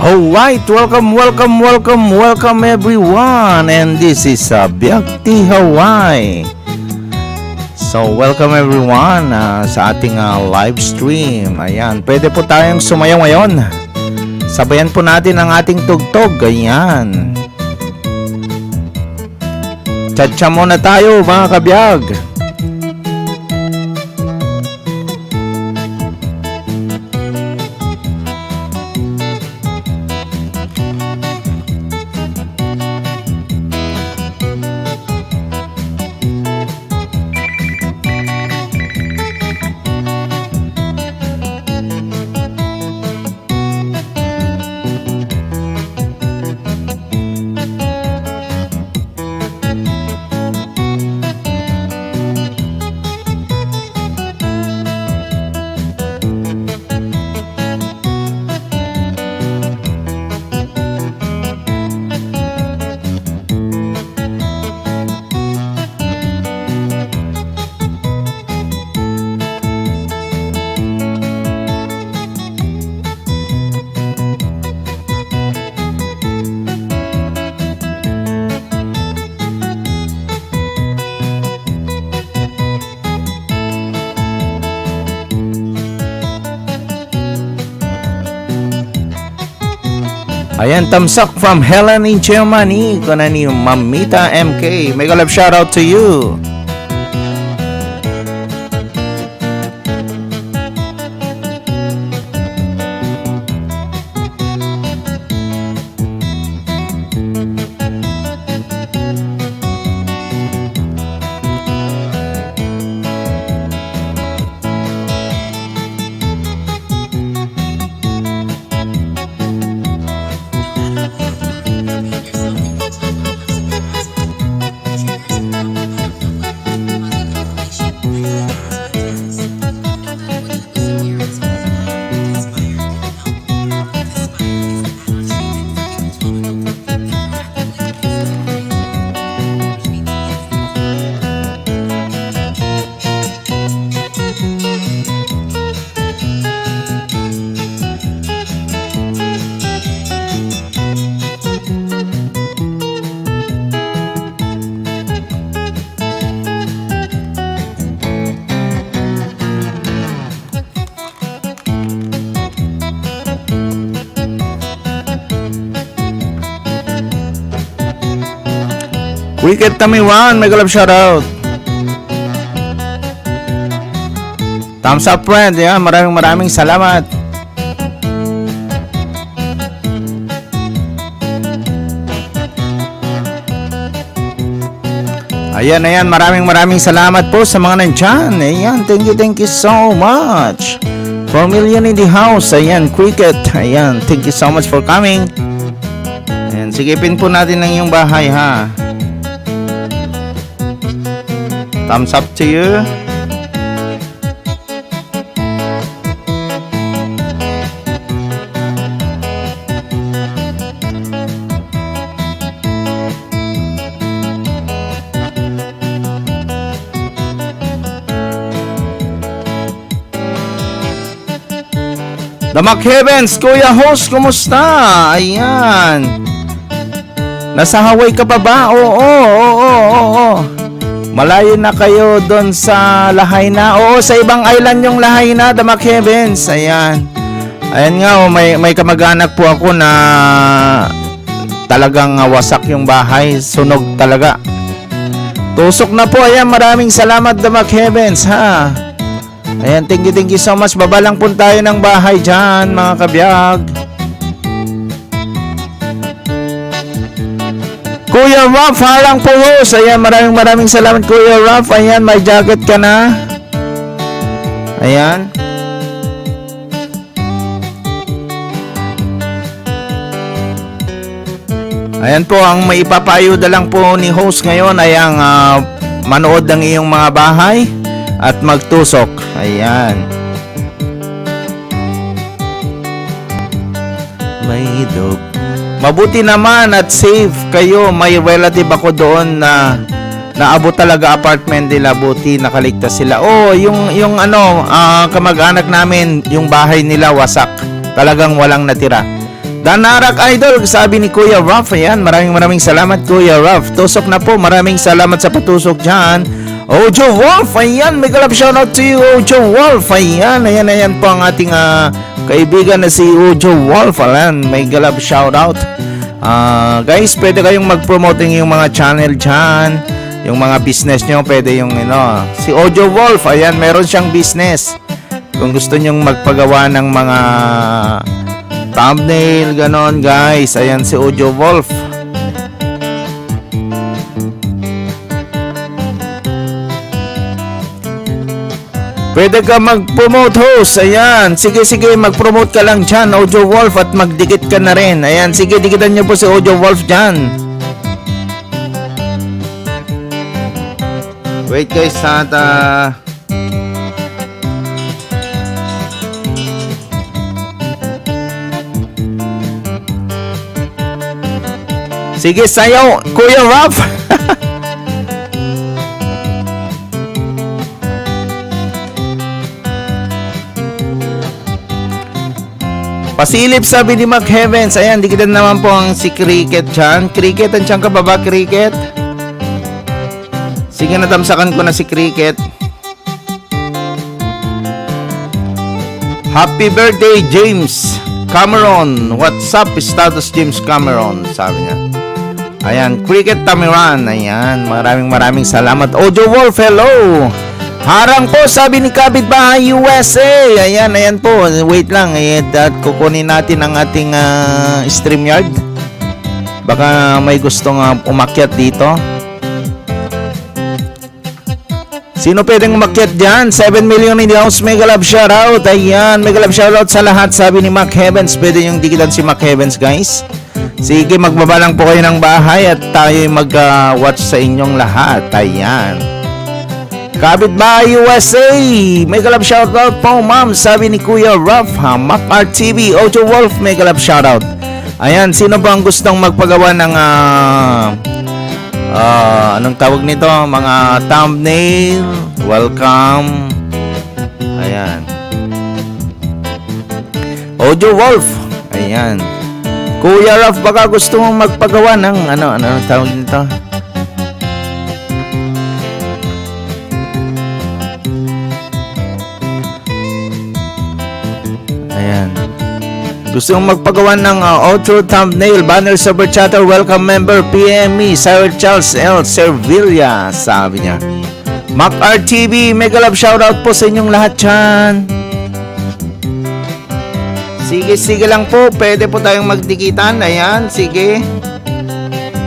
Alright, welcome everyone, and this is Biakti Hawaii. So welcome everyone sa ating live stream. Ayan, pwede po tayong sumayaw ngayon. Sabayan po natin ang ating tugtog. Ayan, Cha-cha muna tayo mga kabiyag. Ayan, thumbs up from Helen in Germany. Kuna ni Mamita MK. Mega love shout out to you. Wicked Tamiwan, mega love shout out. Thumbs up friend, yan, maraming salamat. Ayan, maraming salamat po sa mga nandyan. Ayan, thank you so much. 4 million in the house. Ayan, Cricket. Ayan, thank you so much for coming. Ayan, sigipin po natin ang iyong bahay ha. Thumbs up to you. Damak Heavens, Kuya Host, kumusta? Ayan. Nasa Hawaii ka pa ba? Oo. Malayo na kayo doon sa Lahaina. Oo, sa ibang island yung Lahaina, Damak Heavens. Ayan. Ayan nga, may kamag-anak po ako na talagang wasak yung bahay. Sunog talaga. Tusok na po. Ayan, maraming salamat Damak Heavens ha. Ayan, thank you so much. Baba lang po tayo ng bahay dyan mga kabiyag. Kuya Ruff, harang po host. Ayan, maraming salamat Kuya Ruff. Ayan, may jacket ka na. Ayan. Ayan po, ang may ipapayuda lang po ni host ngayon ay ang manood ng iyong mga bahay at magtusok. Ayan. may dog. Mabuti naman at safe kayo. May relative ako doon na naabot talaga apartment nila. Buti nakaligtas sila. Oh, yung kamag-anak namin, yung bahay nila wasak. Talagang walang natira. Danarak Idol, sabi ni Kuya Ruff. Ayan, maraming salamat Kuya Ruff. Tusok na po, maraming salamat sa patusok dyan. Ojo Wolf, ayan, may galap shoutout to you, Ojo Wolf. Ayan po ang ating kaibigan na si Ojo Wolf. Ayan, may galap shoutout. Guys, pwede kayong mag-promote yung mga channel dyan, yung mga business nyo, pwede yung si Ojo Wolf, ayan, meron siyang business. Kung gusto nyong magpagawa ng mga thumbnail, ganon guys, ayan si Ojo Wolf. Pwede ka mag-promote host. Ayan. Sige, mag-promote ka lang dyan, Ojo Wolf, at magdikit ka na rin. Ayan. Sige, dikitan nyo po si Ojo Wolf dyan. Wait guys, sige, sayaw, Kuya Ruff. Pasilip, sabi ni Mac Heavens. Ayan, dikitan naman po ang si Cricket dyan. Cricket, ansyan ka ba Cricket? Sige, natamsakan ko na si Cricket. Happy birthday, James Cameron. What's up, status James Cameron? Sabi niya. Ayan, Cricket Tamiran. Ayan, maraming salamat. Ojo Wolf, hello. Harang po, sabi ni Kapitbahay USA. Ayan po. Wait lang. At kukunin natin ang ating StreamYard. Baka may gustong umakyat dito. Sino pwedeng umakyat dyan? 7 million in the house. Mega love shoutout. Ayan, mega love shoutout sa lahat. Sabi ni Mac Heavens. Pwede yung dikitan si Mac Heavens, guys. Sige, magbaba lang po kayo ng bahay at tayo mag-watch sa inyong lahat. Ayan. Kapitbahay USA, mega love shoutout po ma'am, sabi ni Kuya Ruff. Mac Art TV, Ojo Wolf, mega love shoutout. Ayan, sino ba ang gustong magpagawa ng anong tawag nito, mga thumbnail? Welcome. Ayan, Ojo Wolf. Ayan, Kuya Ruff, baka gusto mong magpagawa ng anong tawag nito? Ayan. Gusto mong magpagawa ng outro thumbnail, banner, super chatter, welcome member, PME, Sir Charles L. Servilla, sabi niya. Mac RTV, mega love shoutout po sa inyong lahat dyan. Sige lang po, pwede po tayong magdikitan. Ayan, sige.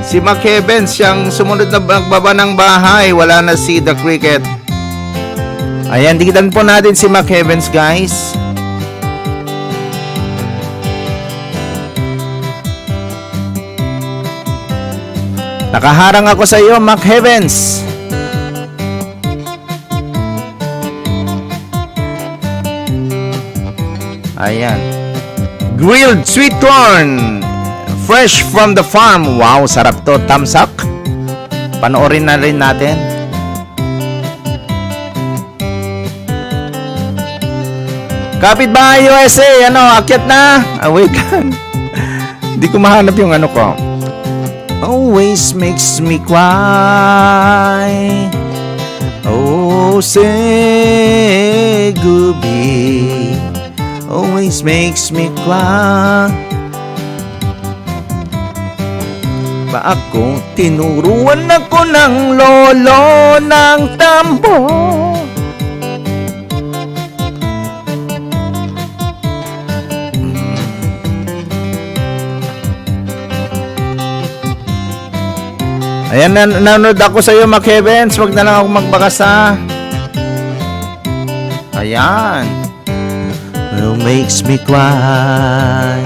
Si Mac Heavens, siyang sumunod na magbaba ng bahay, wala na si The Cricket. Ayan, dikitan po natin si Mac Heavens, guys. Nakaharang ako sa iyo, Mac Heavens. Ayan. Grilled sweet corn, fresh from the farm. Wow, sarap to. Thumbs up. Panoorin na rin natin. Kapitbahay USA, akyat na. Wait lang. Hindi ko mahanap yung ko. Always makes me cry. Oh, say goodbye. Always makes me cry. Ba ako tinuruan ako ng lolo ng tambo. Ayan, nanonood ako sa iyo, Mac Heavens. Wag na lang ako magbakas, ha. Ayan. It makes me cry.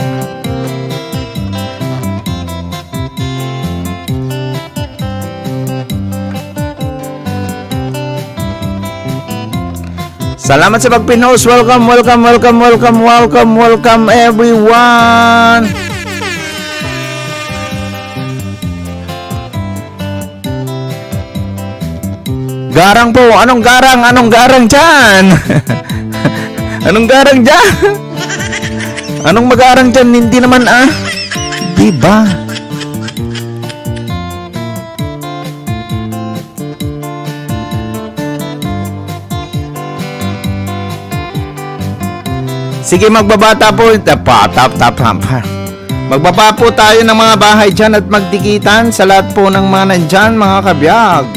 Salamat sa pag-pinost. Welcome, welcome, welcome, welcome, welcome, welcome everyone. Garang po. Anong garang? Anong garang dyan? Anong garang dyan? Anong magarang dyan? Hindi naman diba? Sige, magbabata po. Magbaba po tayo ng mga bahay dyan at magdikitan sa lahat po ng mga nandyan, mga kabiyag.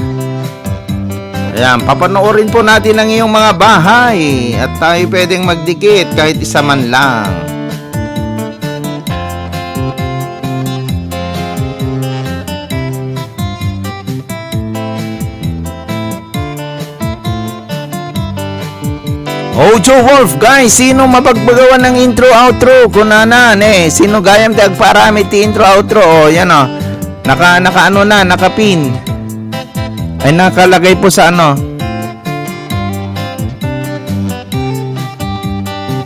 Ayan, papanoorin po natin ang iyong mga bahay at tayo pwedeng magdikit kahit isa man lang. Ojo Wolf, guys, sino mapagbagawan ng intro outro kunanan sino gayam ti agparami ti intro outro yan nakapin ay nakalagay po sa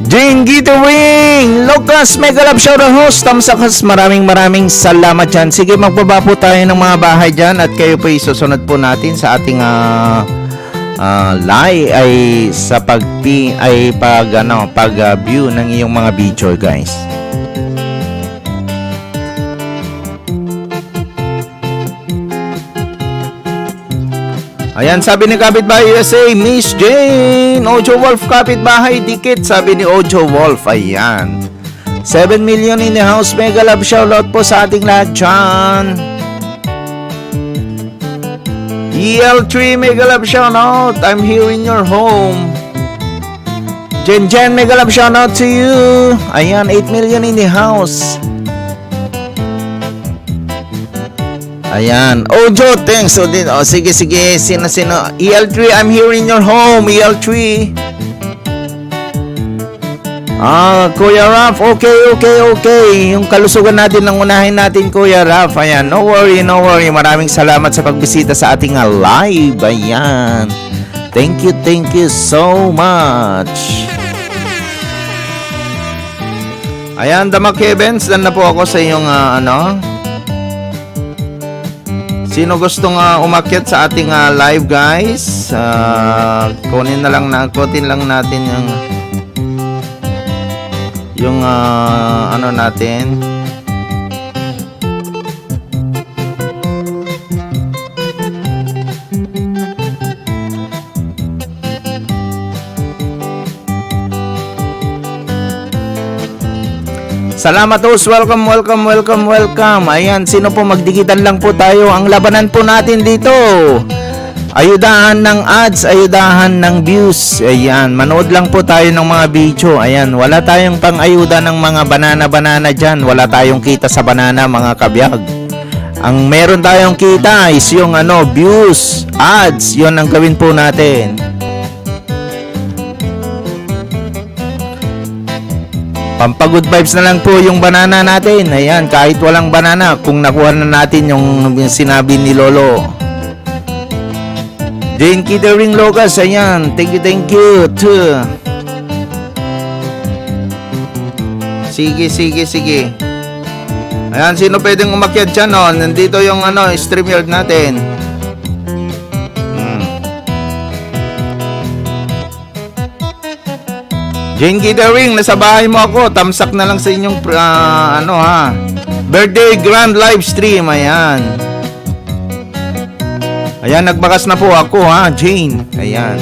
Jane Gitawing Lucas Megalab shoutout host Tamsakas, maraming salamat dyan. Sige, magbaba po tayo ng mga bahay dyan at kayo po isusunod po natin sa ating live ay sa pag-view ng iyong mga video, guys. Ayan, sabi ni Kapitbahay USA, Miss Jane, Ojo Wolf Kapitbahay dikit, sabi ni Ojo Wolf. Ayan, 7 million in the house. Mega love shoutout po sa ating lahat dyan. EL3 mega love shoutout, I'm here in your home. Jen mega love shoutout to you. Ayan, 8 million in the house. Ayan, Ojo, thanks. Sige, sino EL3, I'm here in your home. EL3. Kuya Raf, okay. Yung kalusugan natin ang unahin natin, Kuya Raf. Ayan, no worry. Maraming salamat sa pagbisita sa ating live. Ayan. Thank you so much. Ayan, Damak Evans, dan na po ako sa iyong Sino gustong umakyat sa ating live, guys? Kunin lang natin yung natin. Salamat host, welcome. Ayan, sino po, magdikitan lang po tayo. Ang labanan po natin dito, ayudahan ng ads, ayudahan ng views. Ayan, manood lang po tayo ng mga video. Ayan, wala tayong pang-ayuda ng mga banana dyan. Wala tayong kita sa banana, mga kabiyag. Ang meron tayong kita is yung views, ads. Yun ang gawin po natin. Pampagood vibes na lang po yung banana natin. Ayan, kahit walang banana, kung nakuha na natin yung sinabi ni Lolo. Jane Kittering Lucas, ayan, thank you too. Sige. Ayan, sino pwedeng umakyat dyan, nandito yung StreamYard natin. Jane Kittering, nasa bahay mo ako. Tamsak na lang sa inyong birthday grand live stream. Ayan, nagbakas na po ako, Jane. Ayan.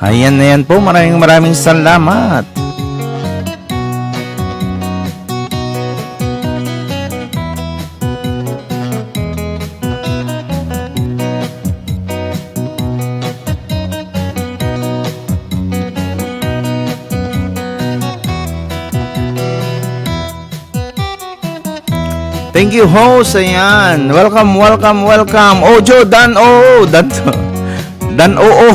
Ayan po, maraming salamat. Thank you, host. Ayan. Welcome, welcome, welcome. Ojo, Dan, oo. Dan, oo.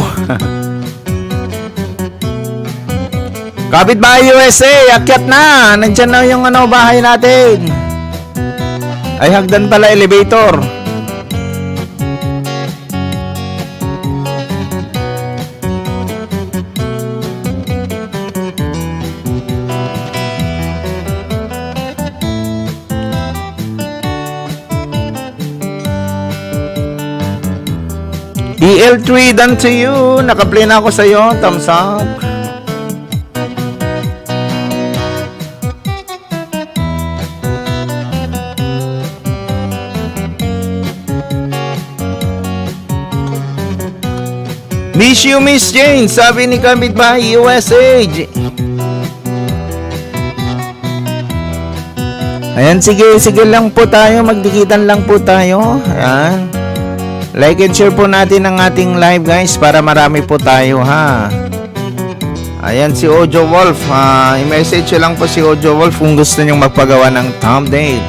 Kapitbahay USA, akyat na. Nandyan na yung bahay natin. Ay, hagdan pala elevator. DL3, done to you. Nakaplay na ako sa'yo. Thumbs up. Miss you, Miss Jane. Sabi ni Kapitbahay USA. Ayan, sige lang po tayo. Magdikitan lang po tayo. Ayan. Like and share po natin ang ating live, guys, para marami po tayo, ha. Ayan si Ojo Wolf. I-message lang po si Ojo Wolf kung gusto nyong magpagawa ng thumbnail.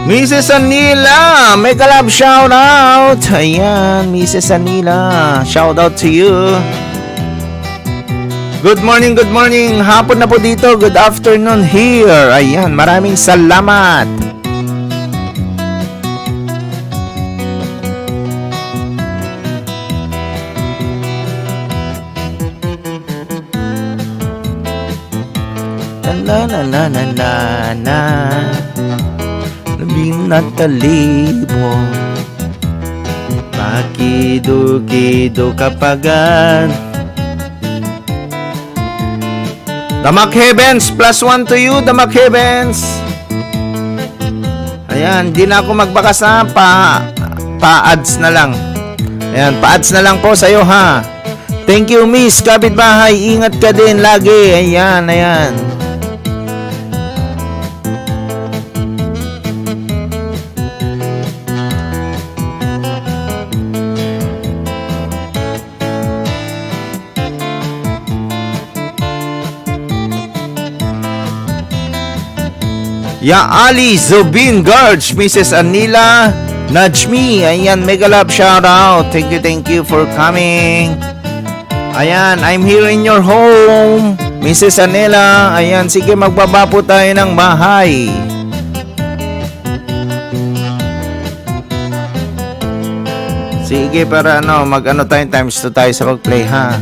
Mrs. Anila, make a love shout out. Ayan, Mrs. Anila, shout out to you. Good morning, good morning. Hapon na po dito. Good afternoon here. Ayan, maraming salamat. Na labing na talibo, pakido-kido kapagan. Damak Heavens, +1 to you, Damak Heavens. Ayan, di na ako magbakas, ha. Pa-ads na lang. Ayan, pa-ads na lang po sa'yo, ha. Thank you, Miss Kapitbahay. Ingat ka din lagi. Ayan, ayan. Ya Ali, Zubin Garge, Mrs. Anila, Najmi, ayan, mega love shout out. Thank you for coming. Ayan, I'm here in your home, Mrs. Anila. Ayan, sige, magbaba po tayo ng bahay. Sige, para mag-ano tayo, times 2 tayo sa pag-play, ha.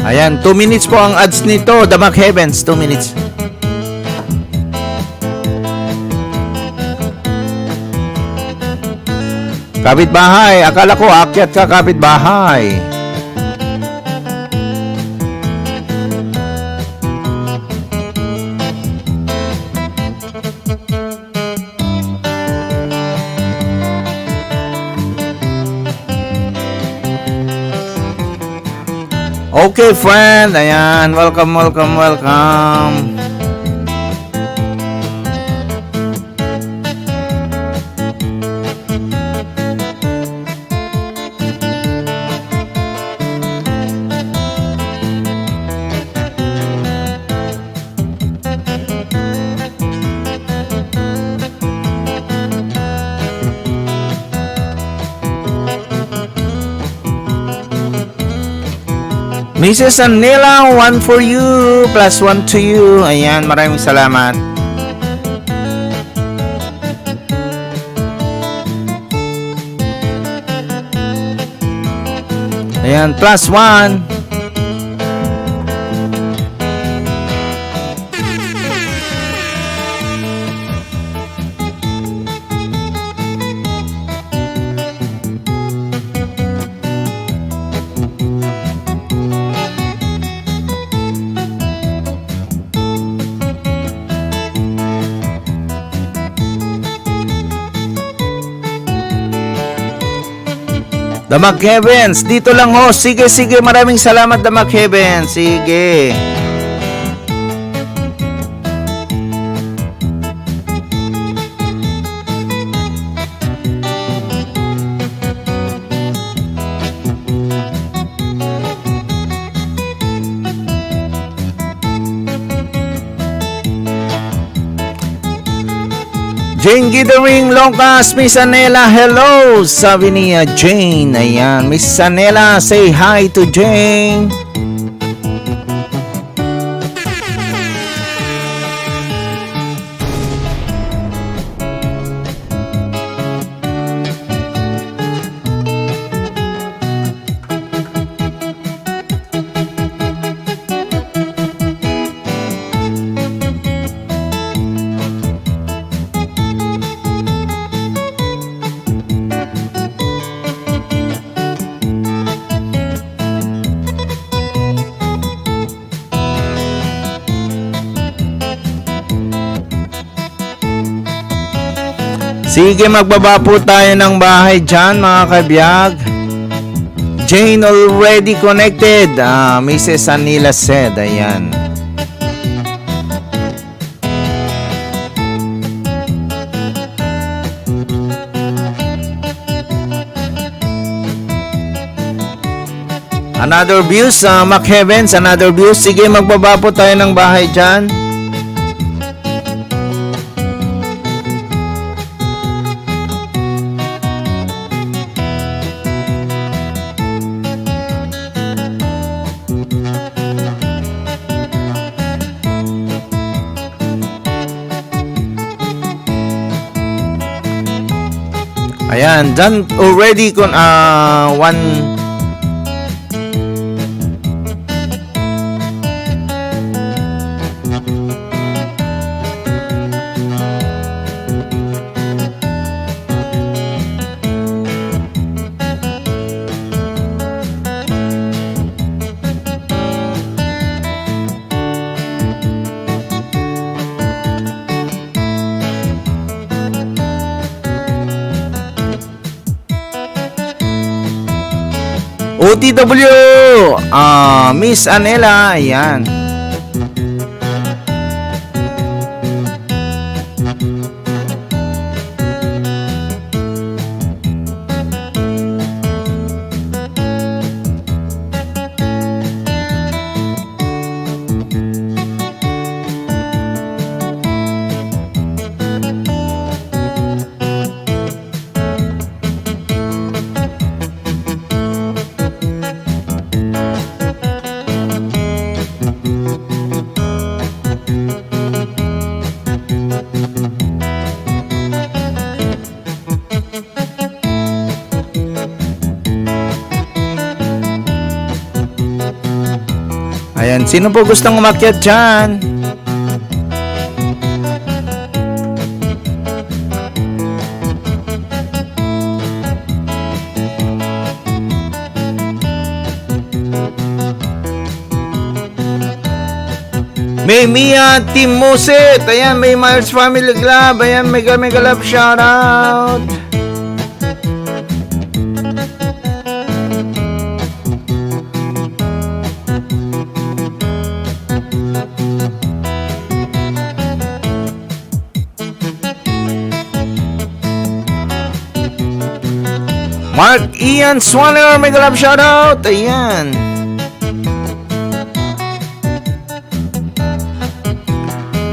Ayan, 2 minutes po ang ads nito. Damak Heavens, 2 minutes. Kapitbahay, akala ko akyat ka, kapitbahay. Okay, friend. Ayan. Welcome. Mrs. Anila, 1 for you, +1 to you. Ayan, maraming salamat. Ayan, +1. Damak Heavens, dito lang ho. Sige, maraming salamat, Damak Heavens. Sige. Jane Githering Longcas, Miss Anela, hello! Sabi ni Jane, ayan. Miss Anela, say hi to Jane. Sige, magbaba po tayo ng bahay dyan, mga kabiyag. Jane already connected. Mrs. Anila said, ayan. Another views, Mac Heavens, another views. Sige, magbaba po tayo ng bahay dyan. Ayan, done already con one. OTW, Miss Anela, ayan. Ayan, sino po gustong umakyat dyan? May Mia Team Musit. Ayan, may Myers Family Club. Ayan, mega love shoutout. Mark Ian Swanner, mega love shoutout. Ayan.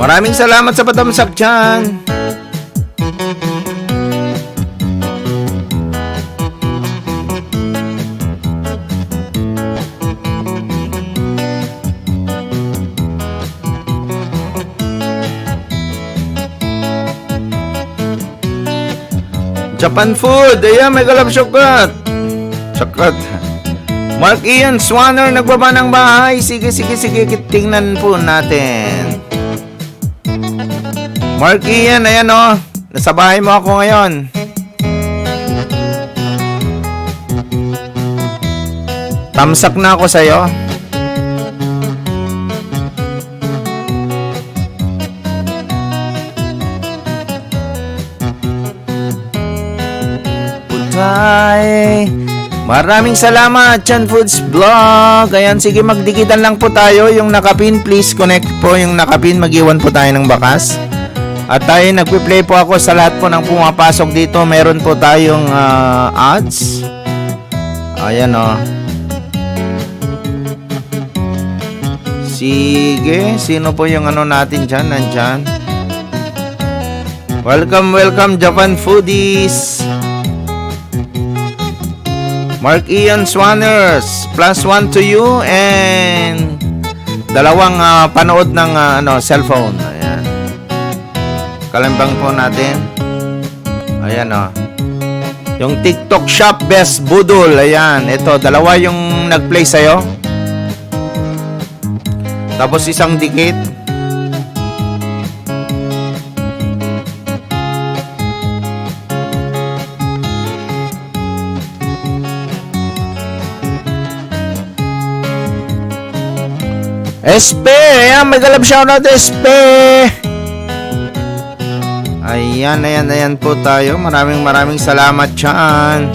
Maraming salamat sa patamsak dyan. Japan food. Ayan, mega love shoutout. Shoutout. Mark Ian Swanner, nagbaba ng bahay. Sige, tingnan po natin. Mark Ian, ayan o. Nasa bahay mo ako ngayon. Tamsak na ako sa'yo. Putay. Maraming salamat, Chan Foods Vlog. Ayan, sige, magdikitan lang po tayo. Yung nakapin, please connect po yung nakapin. Mag-iwan po tayo ng bakas. At tayo, nagpi-play po ako sa lahat po ng pumapasok dito. Meron po tayong ads. Ayan o. Sige, sino po yung ano natin dyan? Nandyan. Welcome, welcome Japan foodies. Mark Ian Swanners, +1 to you and dalawang panood ng cellphone. Ayan. Kalambang po natin. Ayan yung TikTok Shop Best Budol. Ayan, ito dalawa yung nag-play sa'yo. Tapos isang dikit. SP, ayan, may galab shoutout SP. Ayan po tayo. Maraming salamat dyan.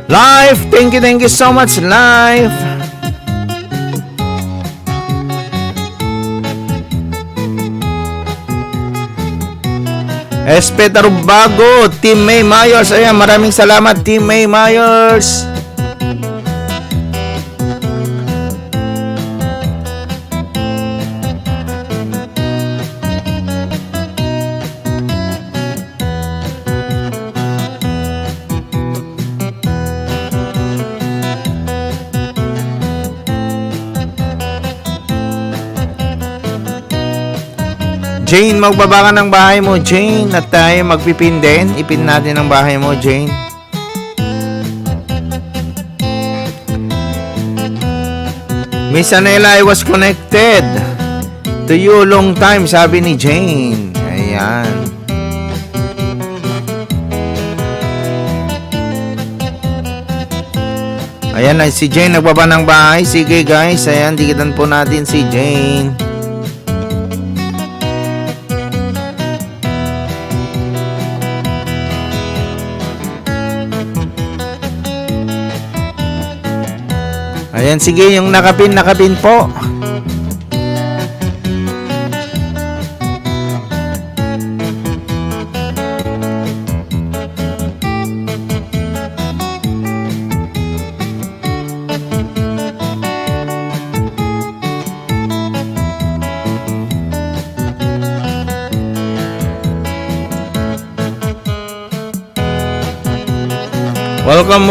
Live, thank you so much, Live. SP Tarubago, Team May Myers. Ayan, maraming salamat, Team May Myers. Jane, magbaba ka ng bahay mo, Jane, at tayo magpipin din. Ipin natin ang bahay mo, Jane. Miss Anela, I was connected to you long time, sabi ni Jane. Ayan. Ayan na, si Jane nagbaba ng bahay. Sige guys, ayan, dikitan po natin si Jane. Ayan, sige, yung nakapin po. Welcome.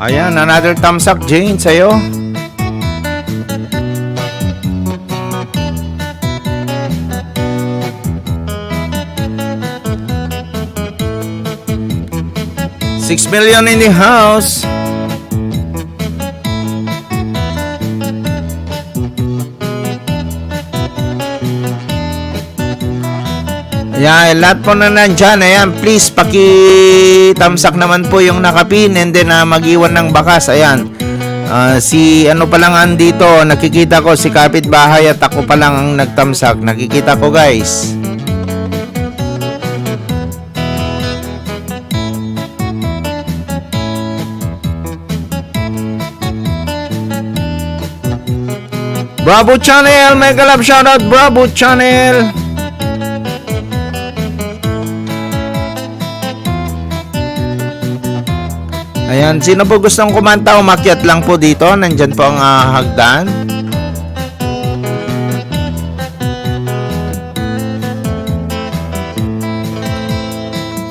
Ayan, another thumbs up, Jane, sa'yo. $6 million in the house. Ayan, lahat po na nandyan. Ayan, please, paki-thumbsak naman po yung nakapin and then mag-iwan ng bakas. Ayan, si ano pa lang andito, nakikita ko si kapitbahay at ako pa lang ang nagtamsak. Nakikita ko, guys. Bravo Channel, mega love shoutout, Bravo Channel. Ayan, sino po gustong kumanta, umakyat lang po dito. Nandyan po ang hagdan.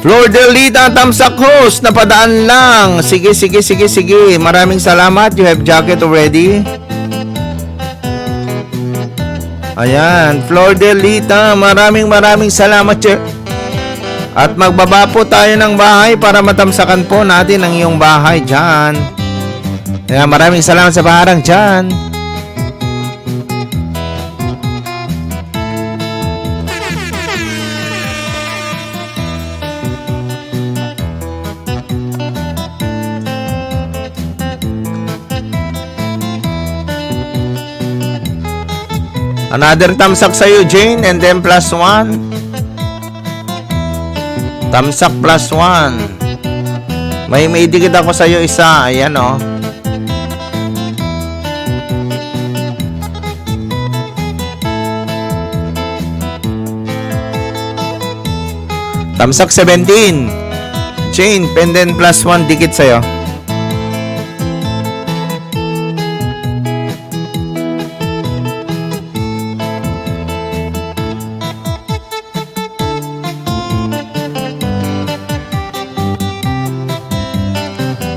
Flor Del Lita, tamsak host, napadaan lang. Sige. Maraming salamat. You have jacket already. Ayan, Flor Del Lita, maraming salamat, sir. At magbaba po tayo ng bahay para matamsakan po natin ang iyong bahay dyan. Kaya maraming salamat sa paharang dyan. Another thumbs up sa'yo, Jane, and then +1. Thumbs up +1. May dikit ako sa'yo isa. Ayan, oh. Tamsak 17. Chain, pendant plus 1, dikit sa'yo.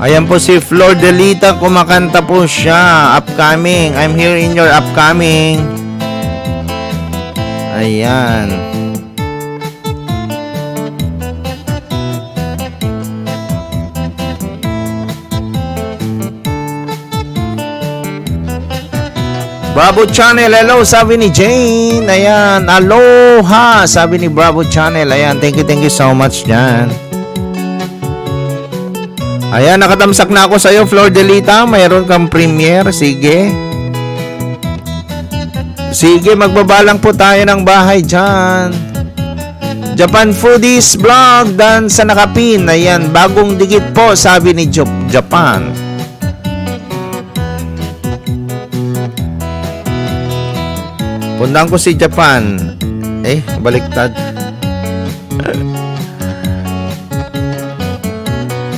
Ayan po si Flor Delita, kumakanta po siya. Upcoming. I'm here in your upcoming. Ayan. Bravo Channel, hello, sabi ni Jane. Ayan, aloha, sabi ni Bravo Channel. Ayan, thank you so much dyan. Ayan, nakatamsak na ako sa'yo, Flor Delita. Mayroon kang premiere. Sige. Sige, magbabalang po tayo ng bahay dyan. Japan Foodies Vlog, Dan sa nakapin. Ayan, bagong dikit po, sabi ni Japan. Pundahan ko si Japan. Baliktad.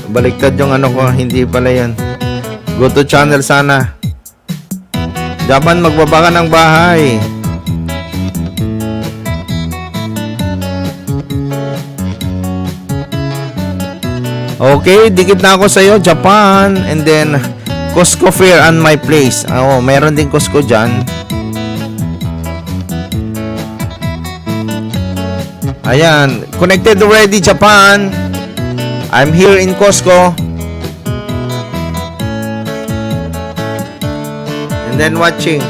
Baliktad yung ano ko, hindi pala yan. Go to channel sana. Japan, magbaba ka ng bahay. Okay, dikit na ako sa'yo, Japan. And then, Costco Fair on my place. Oo, meron din Costco dyan. Ayan, connected already, Japan. I'm here in Costco. And then watching.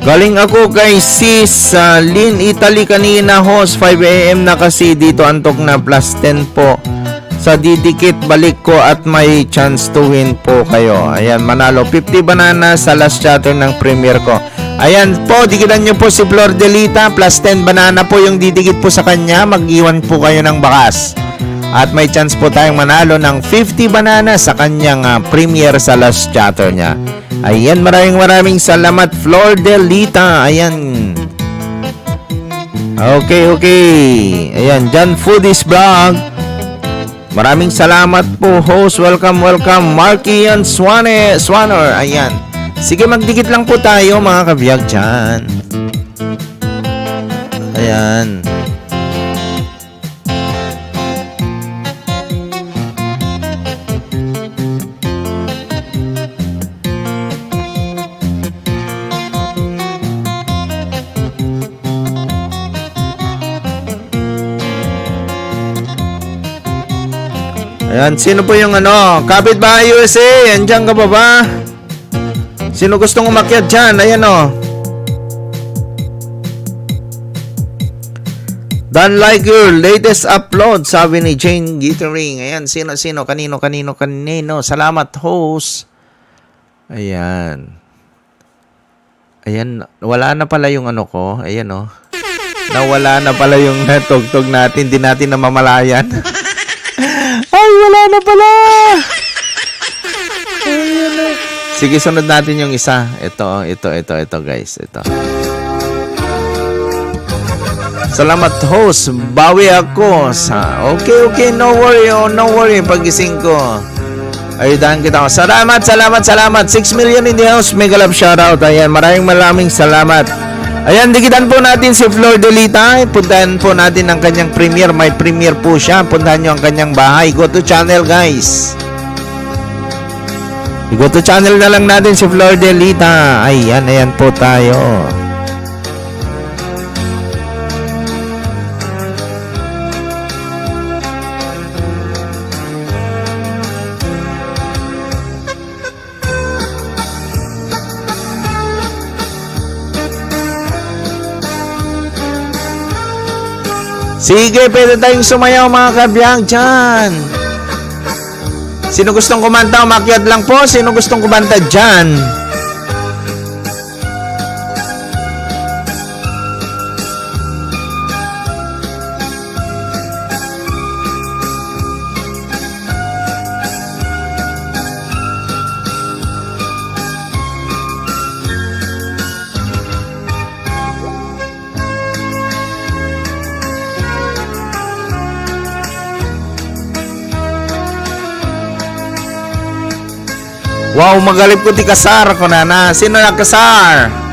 Galing ako kay Sis Lynn Italy kanina, host 5 AM na kasi dito antok na plus 10 po. Sa didikit balik ko at may chance to win po kayo. Ayan, manalo 50 banana sa last chatter ng premiere ko. Ayan po, dikitan nyo po si Flor Delita, plus 10 banana po yung didikit po sa kanya. Mag-iwan po kayo ng bakas. At may chance po tayong manalo ng 50 banana sa kanyang premiere sa last chatter niya. Ayan, maraming salamat, Flor Delita. Ayan. Okay. Ayan, John Foodies Vlog. Maraming salamat po, host. Welcome. Marky and Swanner. Ayan. Sige, magdikit lang po tayo, mga kabiyag dyan. Ayan. Ayan, sino po yung Kapitbahay USA, andyan ka pa ba? Sino gustong umakyat dyan? Ayan Don't like your latest upload, sabi ni Jane Gittering. Ayan, sino? Kanino? Salamat, host. Ayan, wala na pala yung ko. Ayan, nawala na pala yung tugtog natin. Di natin namamalayan. Ay, wala na pala. Sige, sunod natin yung isa. Ito guys. Ito. Salamat, host. Bawi ako sa... Okay. No worry. Pagising ko. Ayudahan kita. Salamat. 6 million in the house. Mega love shoutout. Ayan, maraming salamat. Ayan, dikitan po natin si Flor Delita. Puntahan po natin ang kanyang premiere. May premiere po siya. Puntahan nyo ang kanyang bahay. Go to channel, guys. Go to channel na lang natin si Flor Delita. Ayan po tayo. Sige, pwede tayong sumayaw, mga kabiyang dyan. Sino gustong kumanta, umakyat lang po. Sino gustong kumanta dyan? Wow, magalip ko ti kasar ko na. Sino na kasar?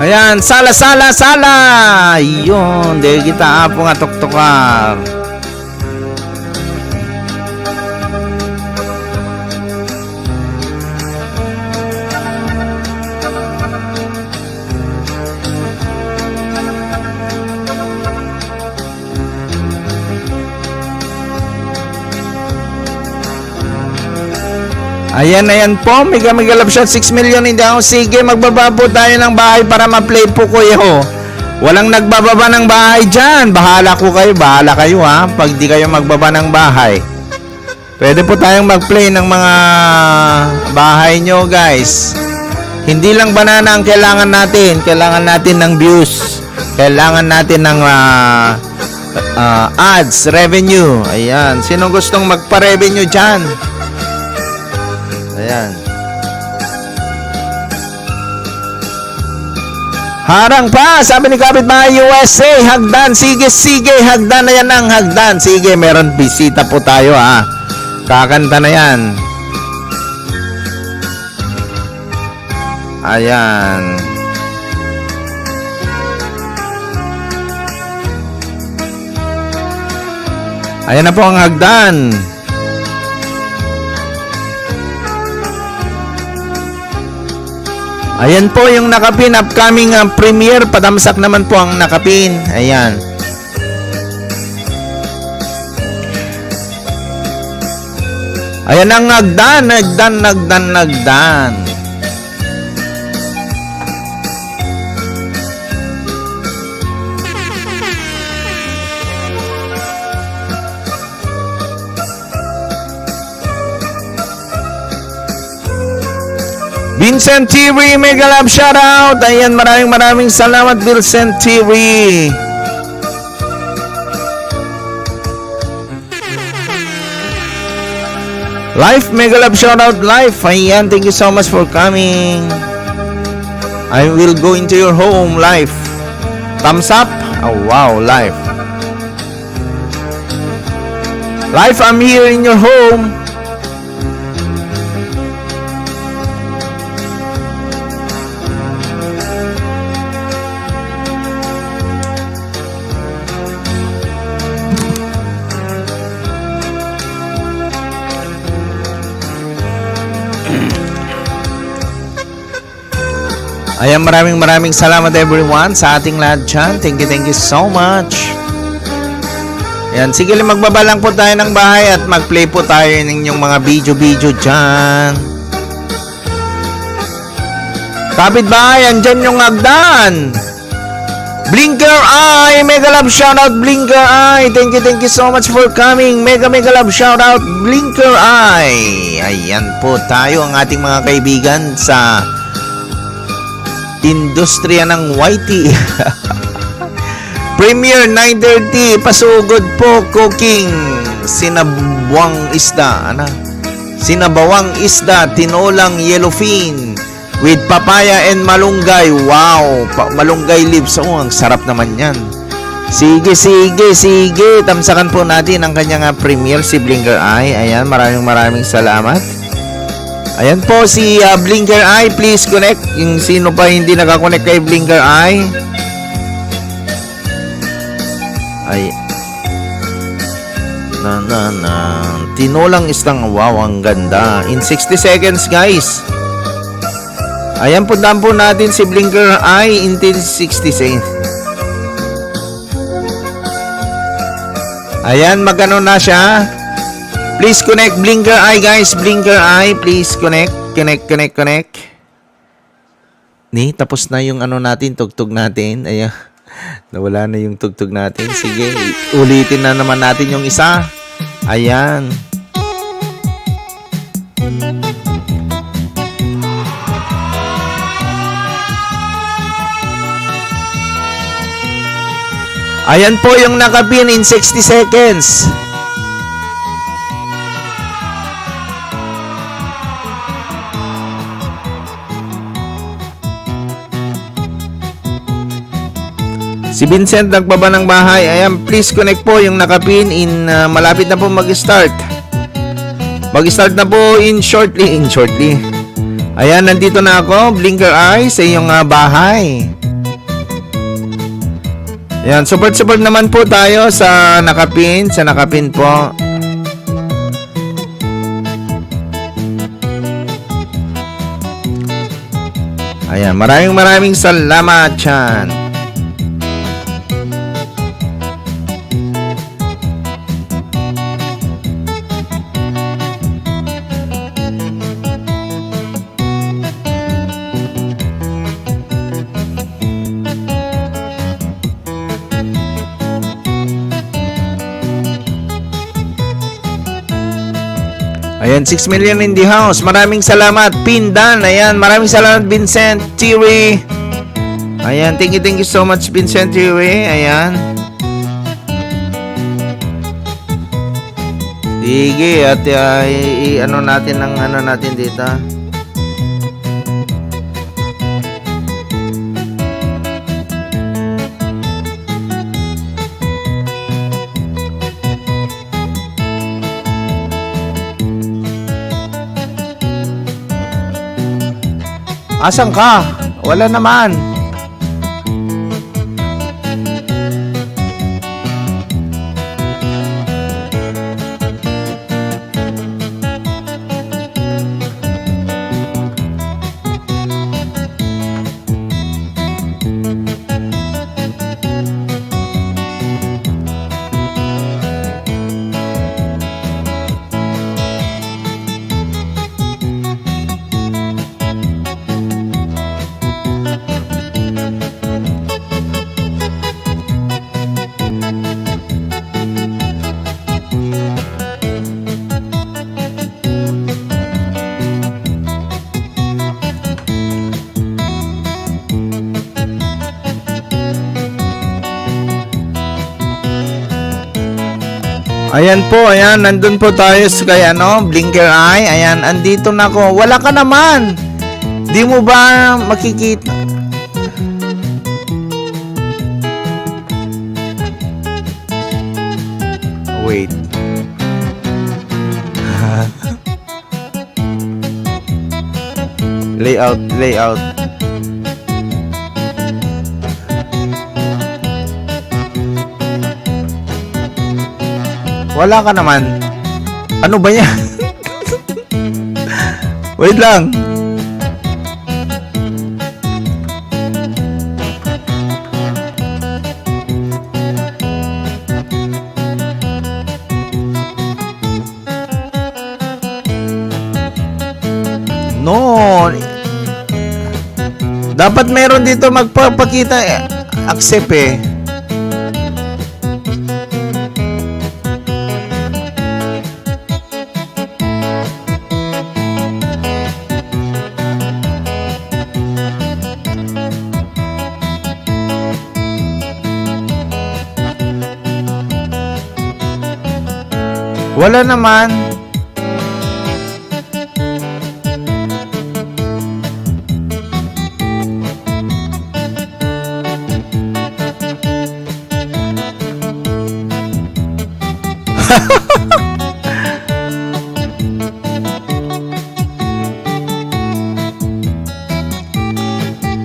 Ayan, sala. Yun, di kita apo nga tuktukar. Ayan po, mega love shot 6 million hindi ako. Sige, magbaba po tayo ng bahay para ma-play po ko Walang nagbababa ng bahay dyan. Bahala kayo ha. Pag di kayo magbaba ng bahay, pwede po tayong mag-play ng mga bahay nyo guys. Hindi lang banana ang kailangan natin. Kailangan natin ng views. Kailangan natin ng ads, revenue. Ayan, sino gustong magpa-revenue dyan? Ayan. Harang pa, sabi ni Kapitbahay USA, hagdan, sige, hagdan na yan ang hagdan. Sige, meron bisita po tayo ha. Kakanta na yan. Ayan. Ayan na po ang hagdan. Ayan po yung nakapin, upcoming premiere, padamsak naman po ang nakapin. Ayan. Ayan ang nagdan. Vincent TV, mega love shoutout. Ayan, maraming salamat Vincent TV. Life, mega love shoutout Life. Ayan, thank you so much for coming. I will go into your home, Life. Thumbs up. Oh wow, Life. Life, I'm here in your home. Ayan, maraming salamat everyone sa ating lahat dyan. Thank you so much. Ayan, sige lang, magbaba lang po tayo ng bahay at mag-play po tayo ng inyong mga video dyan. Kapitbahay, andyan yung hagdan. Blinker Eye, mega love shoutout Blinker Eye. Thank you so much for coming. Mega love shoutout Blinker Eye. Ayan po tayo ang ating mga kaibigan sa industriya ng YT. Premier 930, pasugod po cooking. Sinabawang isda, tinolang yellowfin with papaya and malunggay. Wow, malunggay leaves. Oh, ang sarap naman yan. Sige. Tamsakan po natin ang kanyang premier, si Blinker Eye. Ayan, maraming salamat. Ayan po si Blinker Eye, please connect. Yung sino pa hindi nakakonect kay Blinker Eye. Ay. Tinolang isdang, wow, ang ganda. In 60 seconds, guys. Ayan, puntahan po natin si Blinker Eye in 60 seconds. Ayan, magano na siya. Please connect Blinker Eye, guys. Blinker Eye, please connect. Ni, tapos na yung ano natin, tugtog natin. Ayan. Nawala na yung tugtog natin. Sige, ulitin na naman natin yung isa. Ayan. Ayan po yung nakapin in 60 seconds. Si Vincent nagbaba ng bahay. Ayan, please connect po yung nakapin in malapit na po mag-start. Mag-start na po in shortly. Ayan, nandito na ako. Blinker eye sa iyong bahay. Ayan, support naman po tayo sa nakapin. Sa nakapin po. Ayan, maraming salamat Chan. Ayan, 6 million in the house. Maraming salamat, Pindan. Ayan, maraming salamat, Vincent Thierry. Ayan, thank you so much, Vincent Thierry. Ayan. Sige, at ano natin ang ano natin dito. Asan ka? Wala naman. Ayan po, ayan, nandun po tayo sa kay Blinker Eye. Ayan, andito na ako. Wala ka naman. Di mo ba makikita? Wait. Layout. Wala ka naman. Ano ba yan? Wait lang. No. Dapat meron dito magpapakita accept eh. Wala naman.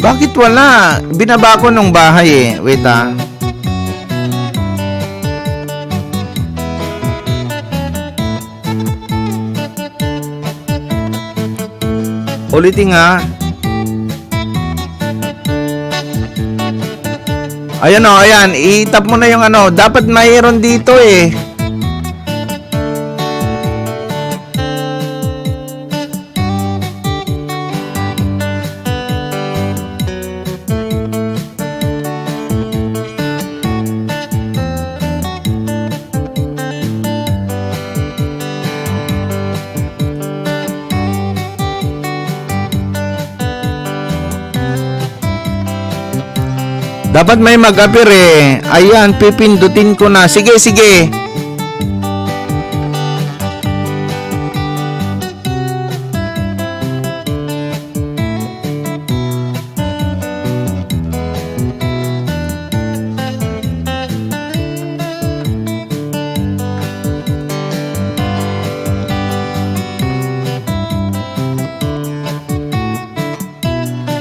Bakit wala? Binaba ko nung bahay eh. Wait ah. Ulitin nga. Ayan o, ayan. I-tap mo na yung ano. Dapat mayroon dito eh. Dapat may mag-appear eh. Ayan, pipindutin ko na. Sige, sige.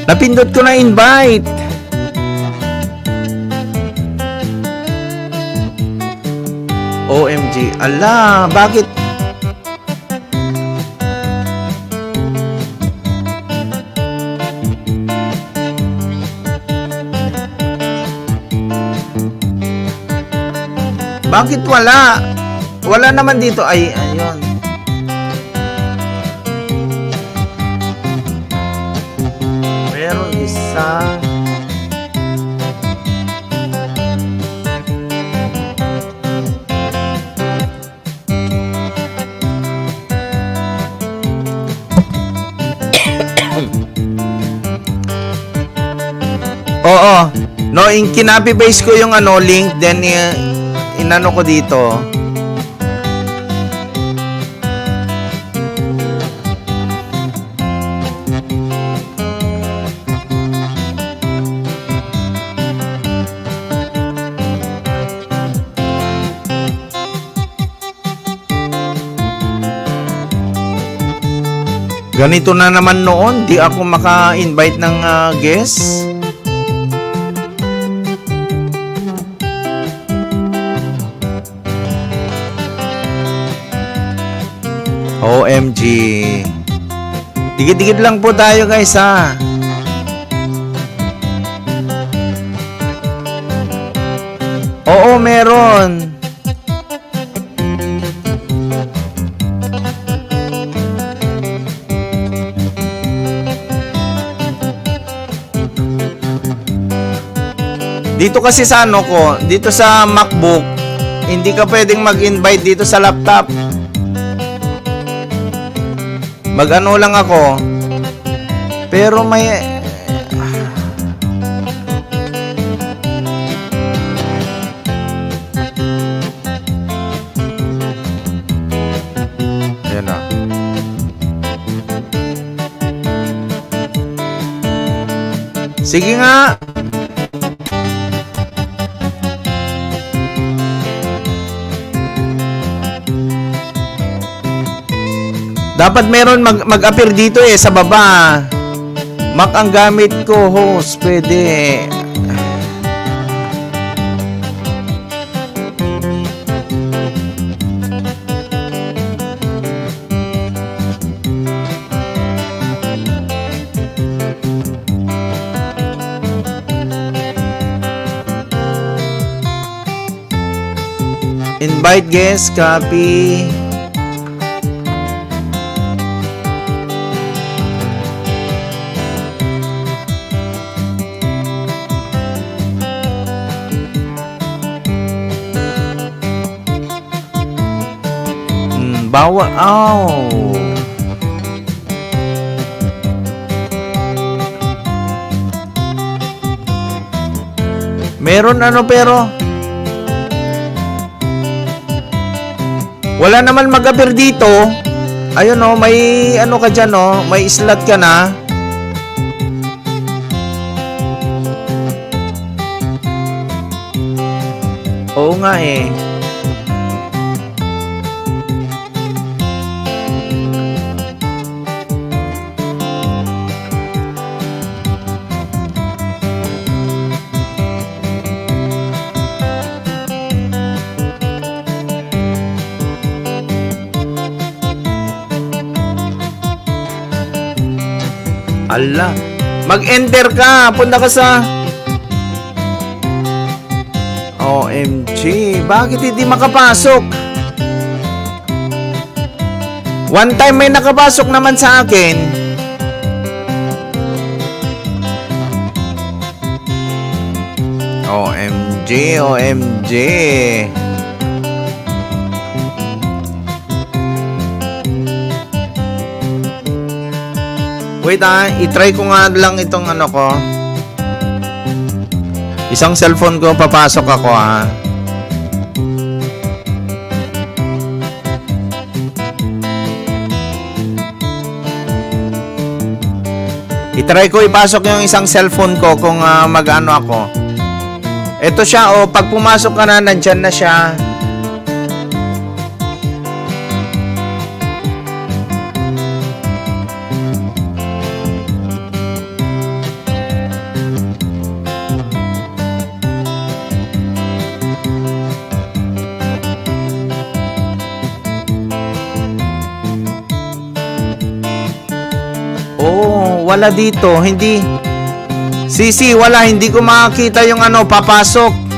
Napindot ko na invite. OMG. Ala, bakit? Bakit wala? Wala naman dito. Ay, ayun. Meron isa. Oo. No, kinapi paste ko yung link, then inano ko dito. Ganito na naman noon, di ako maka-invite ng guest. OMG. Dikit-dikit lang po tayo guys ha. Oo, meron. Dito kasi sa dito sa MacBook, hindi ka pwedeng mag-invite dito sa laptop. Mag-ano lang ako. Pero may ayan na. Sige nga. Dapat meron mag-appear dito sa baba. Mac ang gamit ko, host. Pwede. Invite guest, copy. Bawal. Oh. Meron pero wala naman mag-appear dito. Ayun may ka dyan may slot ka na. Oo nga eh. Ala, mag-enter ka. Punta ka sa OMG. Bakit hindi makapasok? One time may nakapasok naman sa akin. OMG, OMG. Wait i-try ko nga lang itong ko. Isang cellphone ko, papasok ako ha. I-try ko ipasok yung isang cellphone ko kung mag-ano ako. Ito siya, oh, pag pumasok ka na, nandyan na siya. Oh, wala dito, hindi. Sisi, wala, hindi ko makakita yung ano, papasok.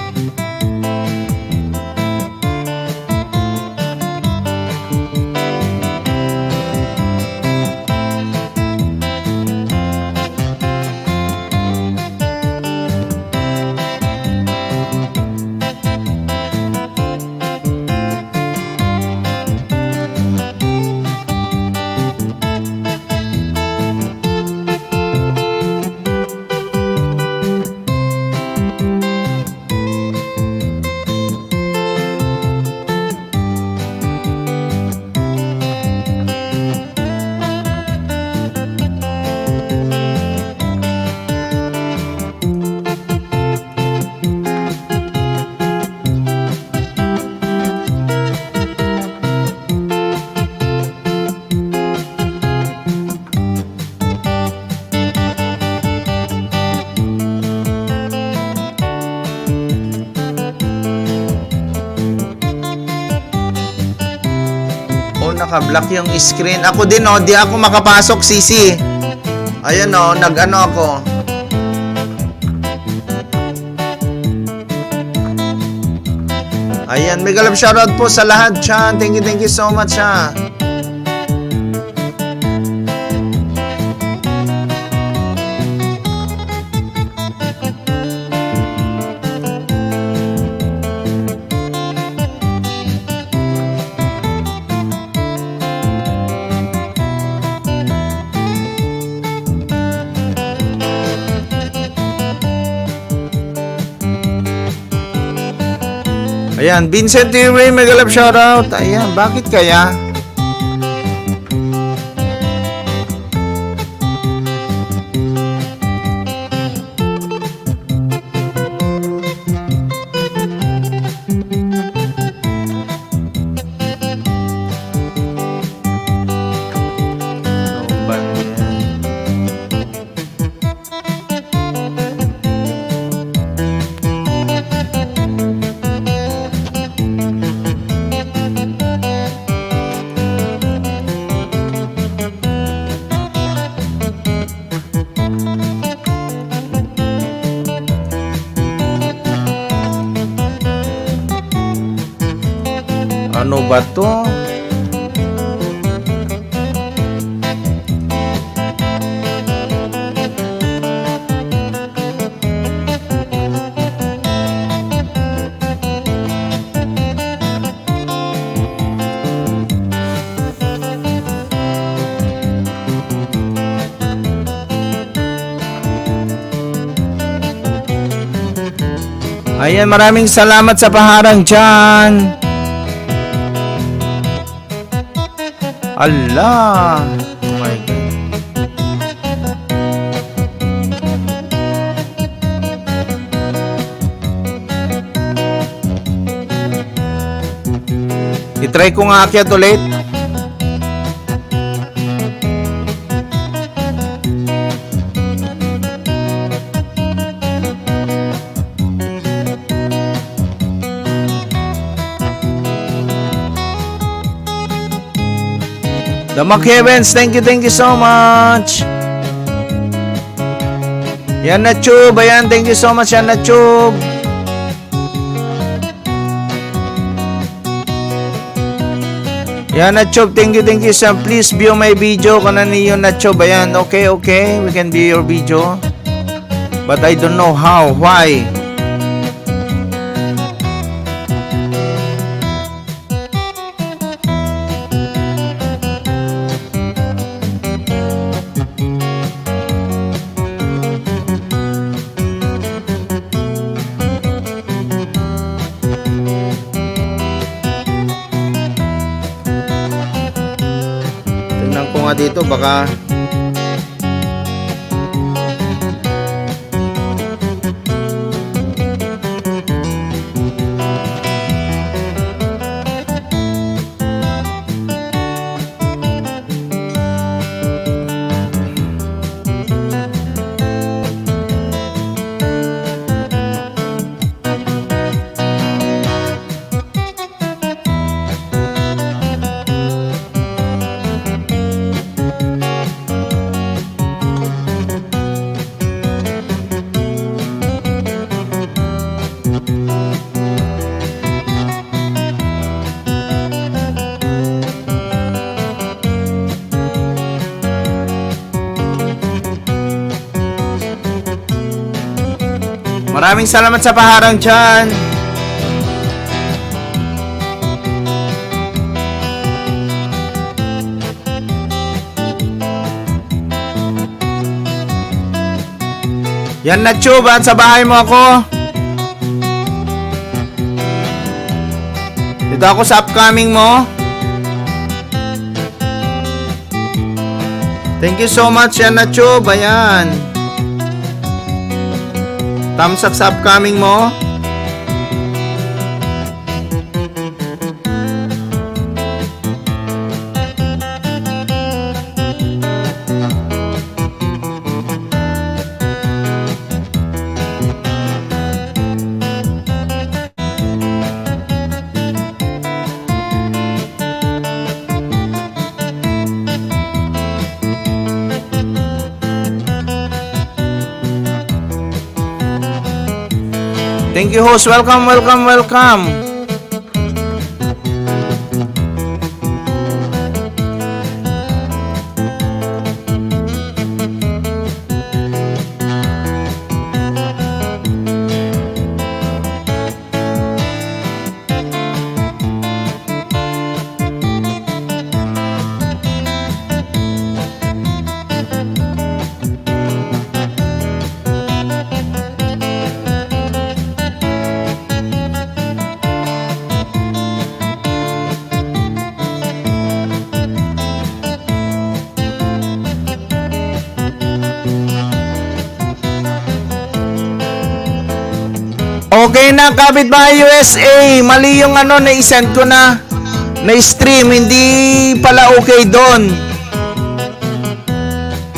Naka-block yung screen. Ako din, oh, di ako makapasok, Sisi. Ayan, oh, nag-ano ako. Ayan, mega love shoutout po sa lahat, Chan. Thank you so much, ha. Ayan, Vincent Ray, mega love shoutout. Ayan, bakit kaya? Ano ba to? Ayan, maraming salamat sa paharang dyan. Allah! Oh my God. I-try ko nga akyat ulit. Damak Heavens, thank you so much. Yan na Chub, ayan, thank you so much, yan na Chub. Yan na Chub, thank you sir. Please view my video kana niyo na Chub, ayan, okay, we can view your video. But I don't know how, why. nga dito, baka maraming salamat sa paharang dyan. Yan na, Chub, at sa bahay mo ako. Dito ako sa upcoming mo. Thank you so much, yan na, Chub. Ayan. Thumbs up sa upcoming mo. Thank you, host. Welcome, welcome, welcome. Okay na, Kapitbahay USA. Mali yung na-send ko na stream. Hindi pala okay doon.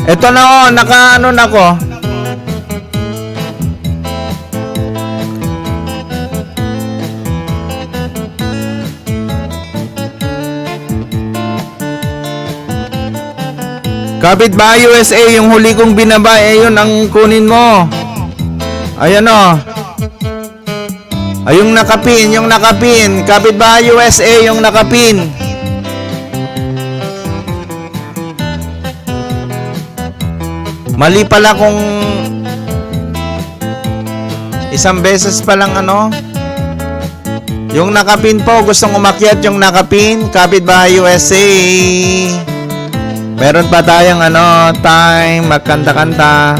Ito na na ko. Kapitbahay USA, yung huli kong binaba, yun ang kunin mo. Ayan Ay, yung nakapin. Kapitbahay USA, yung nakapin. Mali pala kung isang beses pa lang yung nakapin po, gustong umakyat yung nakapin. Kapitbahay USA. Meron pa tayong time, magkanta-kanta.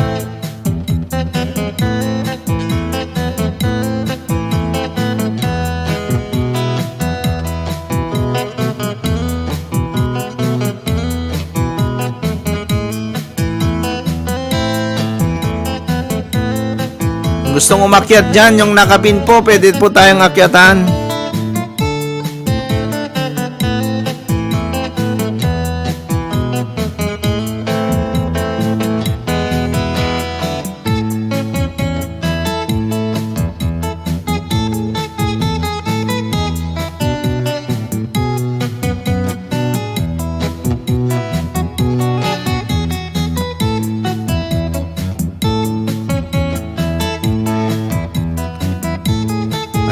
Gustong umakyat dyan, yung nakapin po, pwede po tayong akyatan.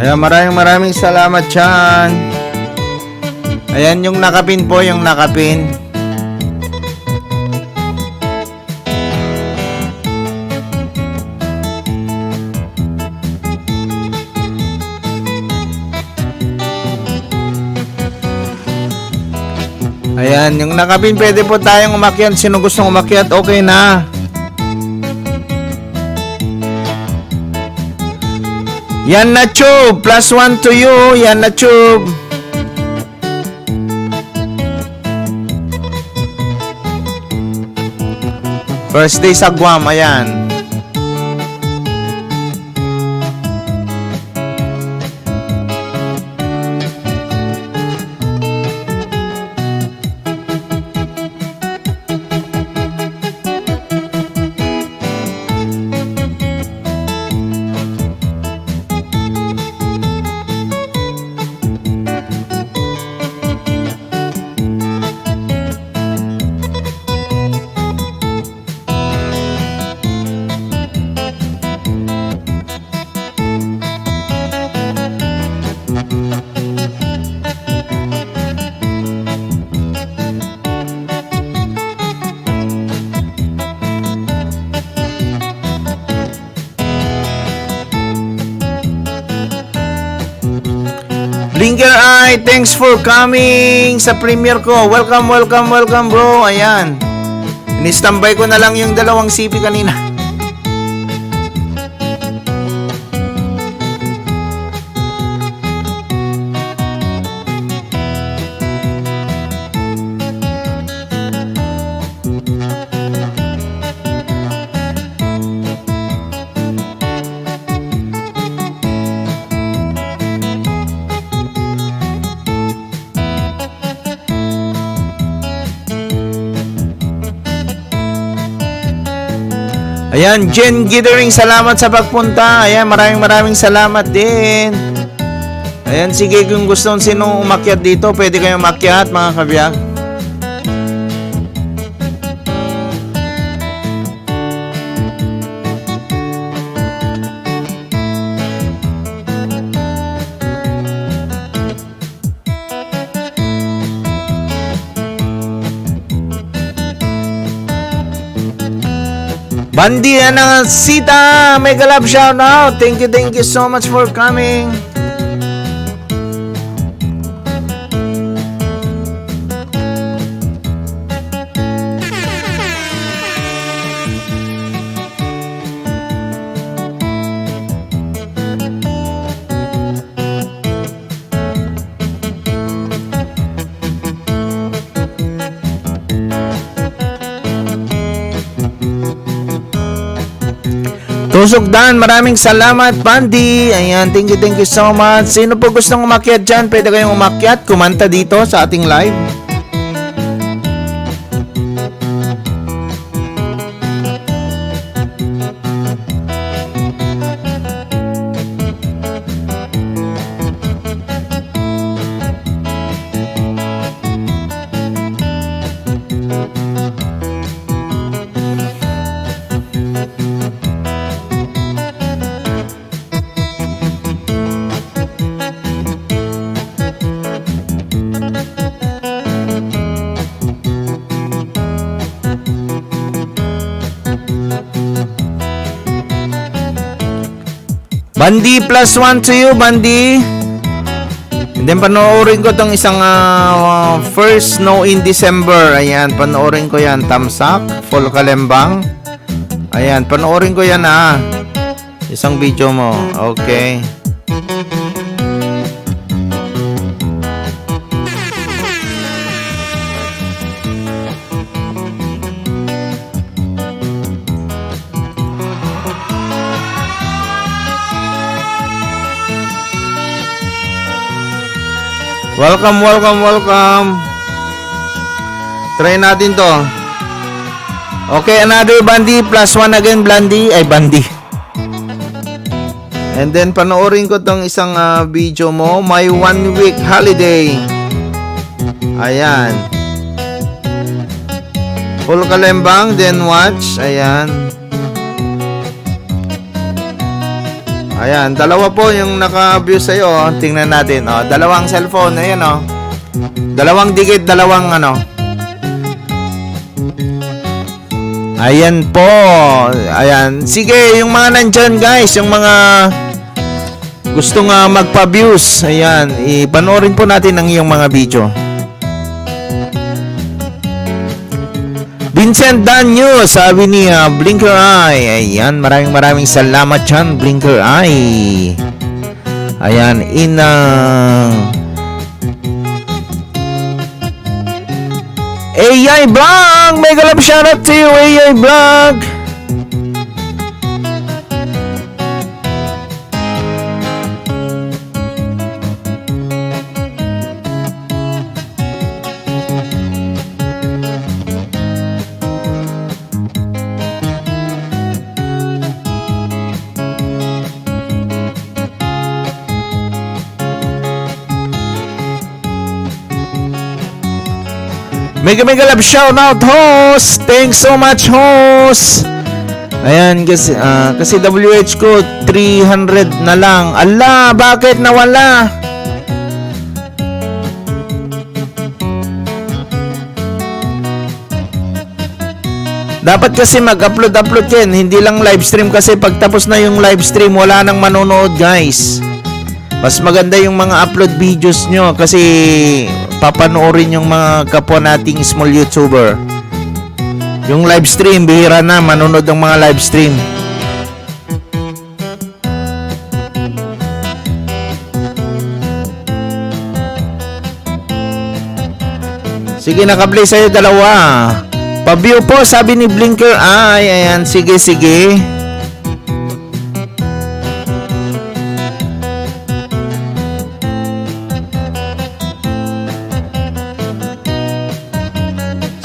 Ayan, maraming salamat dyan. Ayan yung nakapin po, yung nakapin. Ayan, yung nakapin, pwede po tayong umakyat. Sino gustong umakyat, okay na. Yan na, Chub. +1 to you. Yan na, Chub. First day sa Guam, ayan. Blinker Eye, thanks for coming sa premiere ko. Welcome, welcome, welcome bro. Ayan. Ni-standby ko na lang yung dalawang CP kanina. Ayan, Jen Githering, salamat sa pagpunta. Ayan, maraming salamat din. Ayan, sige, kung gusto sino umakyat dito, pwede kayong umakyat, mga kabiyag. Bandi na Sita, mega love shout out. Thank you so much for coming. Tusok Dan, maraming salamat Bandi. Ayan, thank you so much. Sino po gustong umakyat dyan? Pwede kayong umakyat, kumanta dito sa ating live. Bandi plus 1 to you, Bandi. And then panoorin ko tong isang first snow in December. Ayan, panoorin ko yan. Tamsak, Full Kalembang. Ayan, panoorin ko yan isang video mo. Okay. Welcome. Try natin to. Okay, another Bandi. Plus 1 again, Bandi. Ay, Bandi. And then, panoorin ko tong isang video mo. My 1 week holiday. Ayan. Full Kalembang, then watch. Ayan. Ayan, dalawa po yung naka-view sa'yo. Tingnan natin. Dalawang cellphone. Ayan, dalawang dikit, dalawang Ayan po. Ayan. Sige, yung mga nandyan, guys. Yung mga gustong magpa-views. Ayan. Ipanoorin po natin ang iyong mga video. Vincent Danyo, sabi ni Blinker Eye. Ayan, maraming salamat dyan, Blinker Eye. Ayan, AI Vlog! Mega love shoutout to you, AI Vlog! Mega love shout out host. Thanks so much host. Ayan kasi WH ko 300 na lang. Ala, bakit nawala? Dapat kasi mag-upload yan, hindi lang live stream kasi pag tapos na yung live stream wala nang manonood guys. Mas maganda yung mga upload videos nyo kasi papanoorin yung mga kapwa nating small YouTuber. Yung live stream, bihira na manonood ng mga live stream. Sige, naka-play sa'yo dalawa. Pa-view po, sabi ni Blinker. Ay, ayan, sige.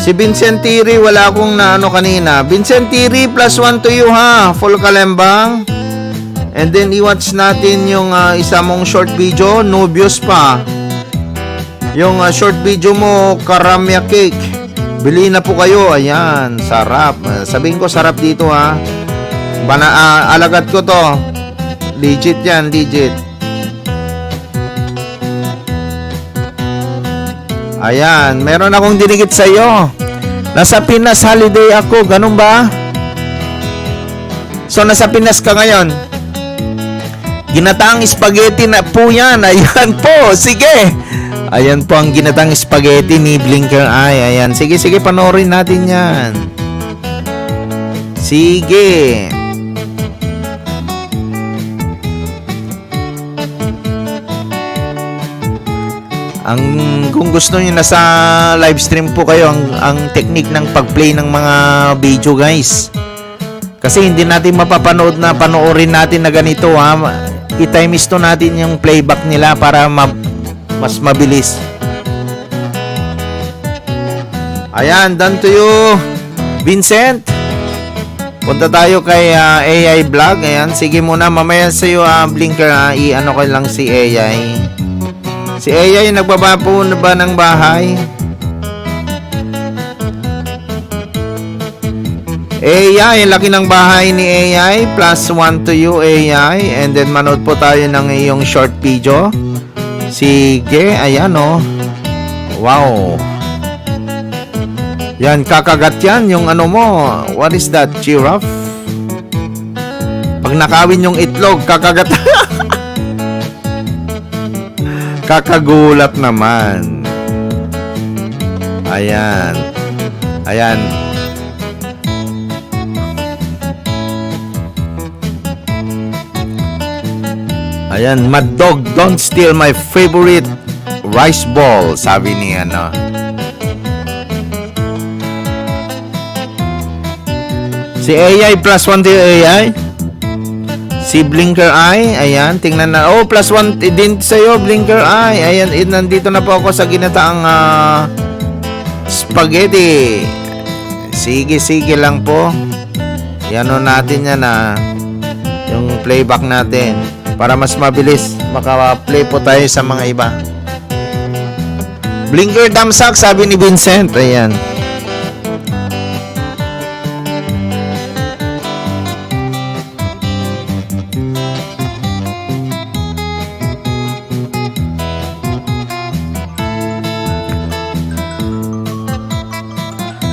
Si Vincent Tiri, wala akong naano kanina. Vincent Tiri, +1 to you ha. Full kalembang. And then i-watch natin yung isa mong short video, no views pa. Yung short video mo, karamya cake. Bili na po kayo. Ayan, sarap. Sabihin ko sarap dito ha. Alagat ko to. Legit yan, legit. Ayan, meron akong dinigit sa iyo. Nasa Pinas holiday ako, ganun ba? So nasa Pinas ka ngayon. Ginataang spaghetti na po yan. Ayan po, sige. Ayan po ang ginataang spaghetti ni Blinker Eye. Ayan, sige, panoorin natin yan. Sige. Kung gusto niyo nasa live stream po kayo ang technique ng pag-play ng mga video guys. Kasi hindi natin mapapanood na panoorin natin na ganito ha. I-time isto natin yung playback nila para mas mabilis. Ayan, done to you, Vincent. Punta tayo kay AI Vlog. Ayan, sige muna mamaya sa iyo Blinker i-ano ko lang si AI. Si AI nagbaba po na ba ng bahay? AI, laki ng bahay ni AI. +1 to you AI. And then manood po tayo ng iyong short video. Sige, ayan o. Wow. Yan, kakagat yan yung ano mo. What is that, giraffe? Pag nakawin yung itlog, kakagat. Kakagulat naman. Ayan. Ayan. Ayan, mad dog, don't steal my favorite rice ball, sabi ni ano. Si AI +1 to AI. Si Blinker Eye, ayan, tingnan na. Oh, +1 din sa'yo, Blinker Eye. Ayan, nandito na po ako sa ginataang spaghetti. Sige lang po. Yan o natin yan yung playback natin. Para mas mabilis, maka-play po tayo sa mga iba. Blinker Damsak, sabi ni Vincent. Ayan.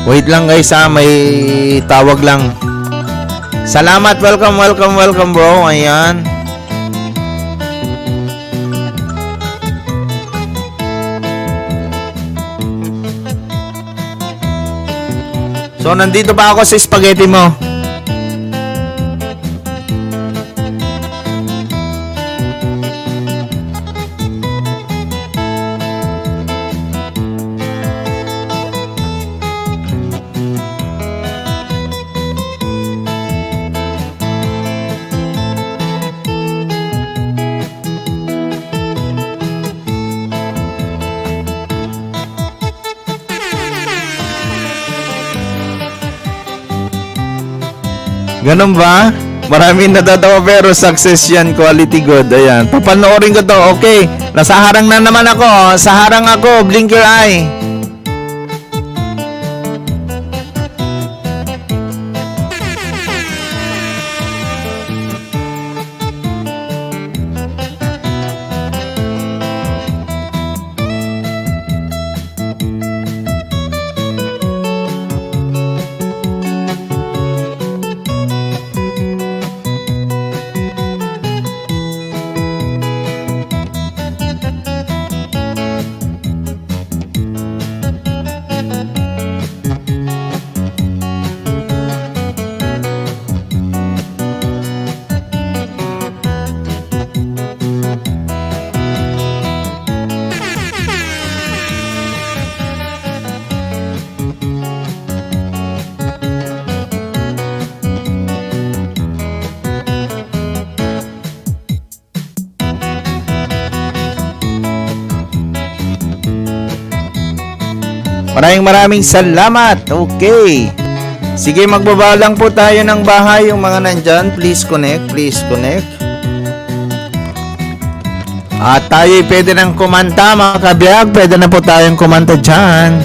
Wait lang guys may tawag lang. Salamat, welcome bro. Ayan. So nandito pa ako sa spaghetti mo. Ganun ba? Maraming natatawa pero success yan, quality good. Ayan, papanoorin ko to. Okay, nasa harang na naman ako. Sa harang ako, blink your eye. Maraming salamat. Okay. Sige, magbaba lang po tayo ng bahay. Yung mga nandyan, please connect. Please connect. At tayo pwede nang kumanta, mga kabiyag. Pwede na po tayong kumanta dyan.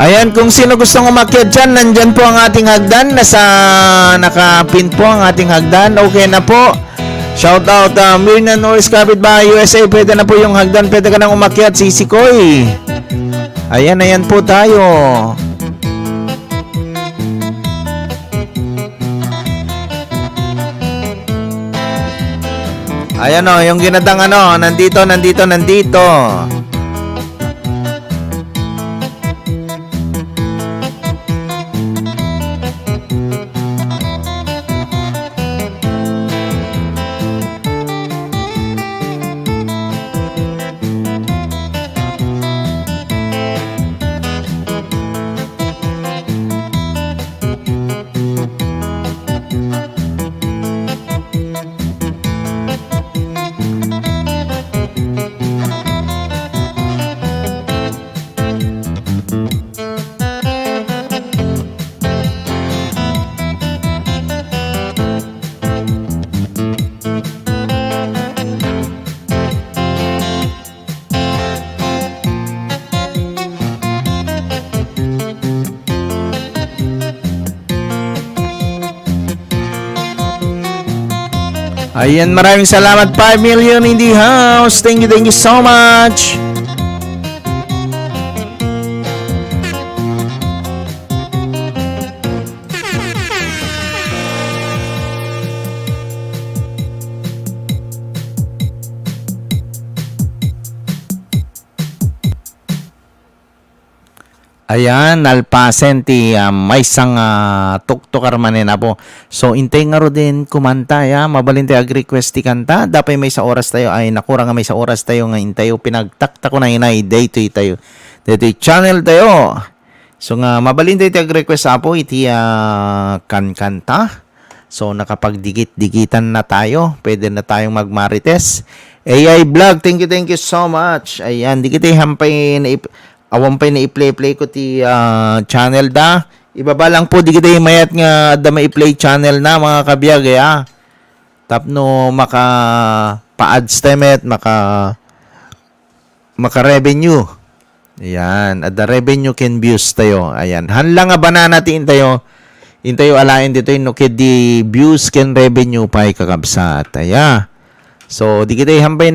Ayan, kung sino gustong umakyat dyan, nandyan po ang ating hagdan. Nakapin po ang ating hagdan. Okay na po. Shout out Mirna Norris Kapitbahay USA. Pwede na po yung hagdan. Pwede ka nang umakyat. Sisikoy. Ayan po tayo. Ayan o, yung ginadang ano. Nandito. Ayan, maraming salamat. 5 million in the house. Thank you so much. Ayan, nalpasen ti may isang tuktukar manin na po. So, intay nga ro din kumanta, ya. Mabalin tayo ag-request ti kanta. Dapat may sa oras tayo, ay nakura nga may sa oras tayo nga intayo. Pinagtakta ko na inay, day to tayo. Dito channel tayo. So, nga mabalin tayo ag-request po, iti kanta. So, nakapagdikit-dikitan na tayo. Pwede na tayong magmarites. AI Vlog, thank you so much. Ayan, di kita hampay na awan pa na i-play ko ti channel da. Ibaba lang po di kita mayat nga da ma-play channel na mga kabiyag ya. Tapno maka pa-ads temet, maka revenue. Ayan, at the revenue can views tayo. Ayan, hanlang nga banana ti intayo alain dito no di views can revenue pa kakabsat. Ayan. So di kita hambay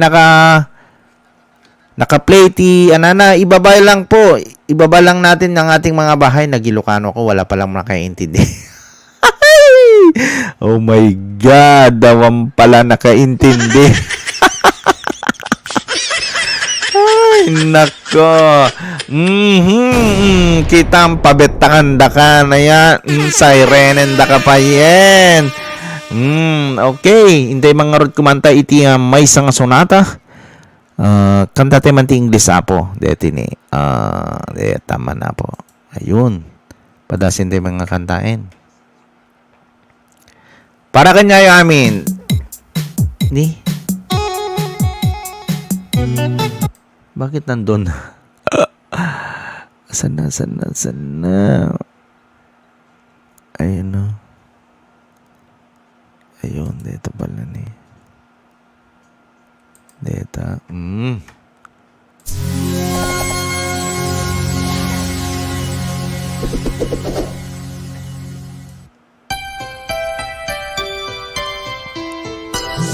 naka-play ti anana, ibaba lang po. Ibaba lang natin ng ating mga bahay. Nag-Ilocano ko, wala pa lang nakaintindi. Oh my God, dawang pala nakaintindi. Ay, nako. Kitang pabetangan da ka na yan. Sirenen da ka pa yan. Okay. Hindi mga rod kumanta iti may isang sonata. Kantate man ti English apo. Deti ni. Tama na po. Ayun. Padasin tayo mga kantain. Para kanya yung amin. Ni? Bakit nandun? Asan na? Ayun o. Ayun, dito pala ni. Dito.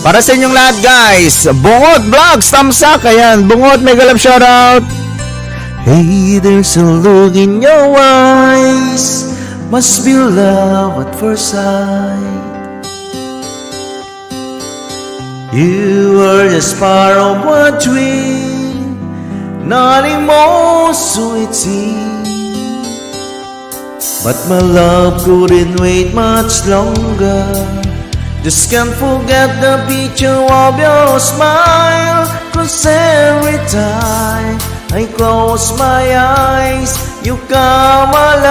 Para sa inyong lahat guys, Bungot Vlogs, thumbs up. Ayan, Bungot, mega love shoutout. Hey, there's a look in your eyes, must be love at first sight. You are just part of my dream, nothing more so it seems. But my love couldn't wait much longer. Just can't forget the picture of your smile, 'cause every time I close my eyes, you come alive.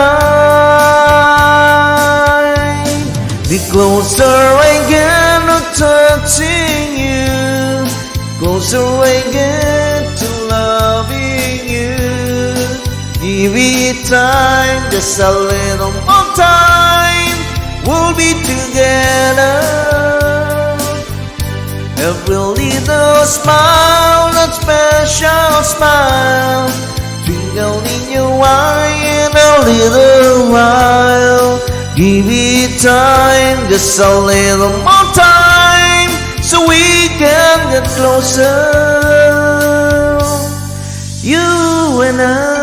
The closer I get to touching you, closer I get to loving you. Give it time, just a little more time, we'll be together. Every little smile, that special smile, twinkle in your eye in a little while. Give it time, just a little more time, so we can get closer, you and I.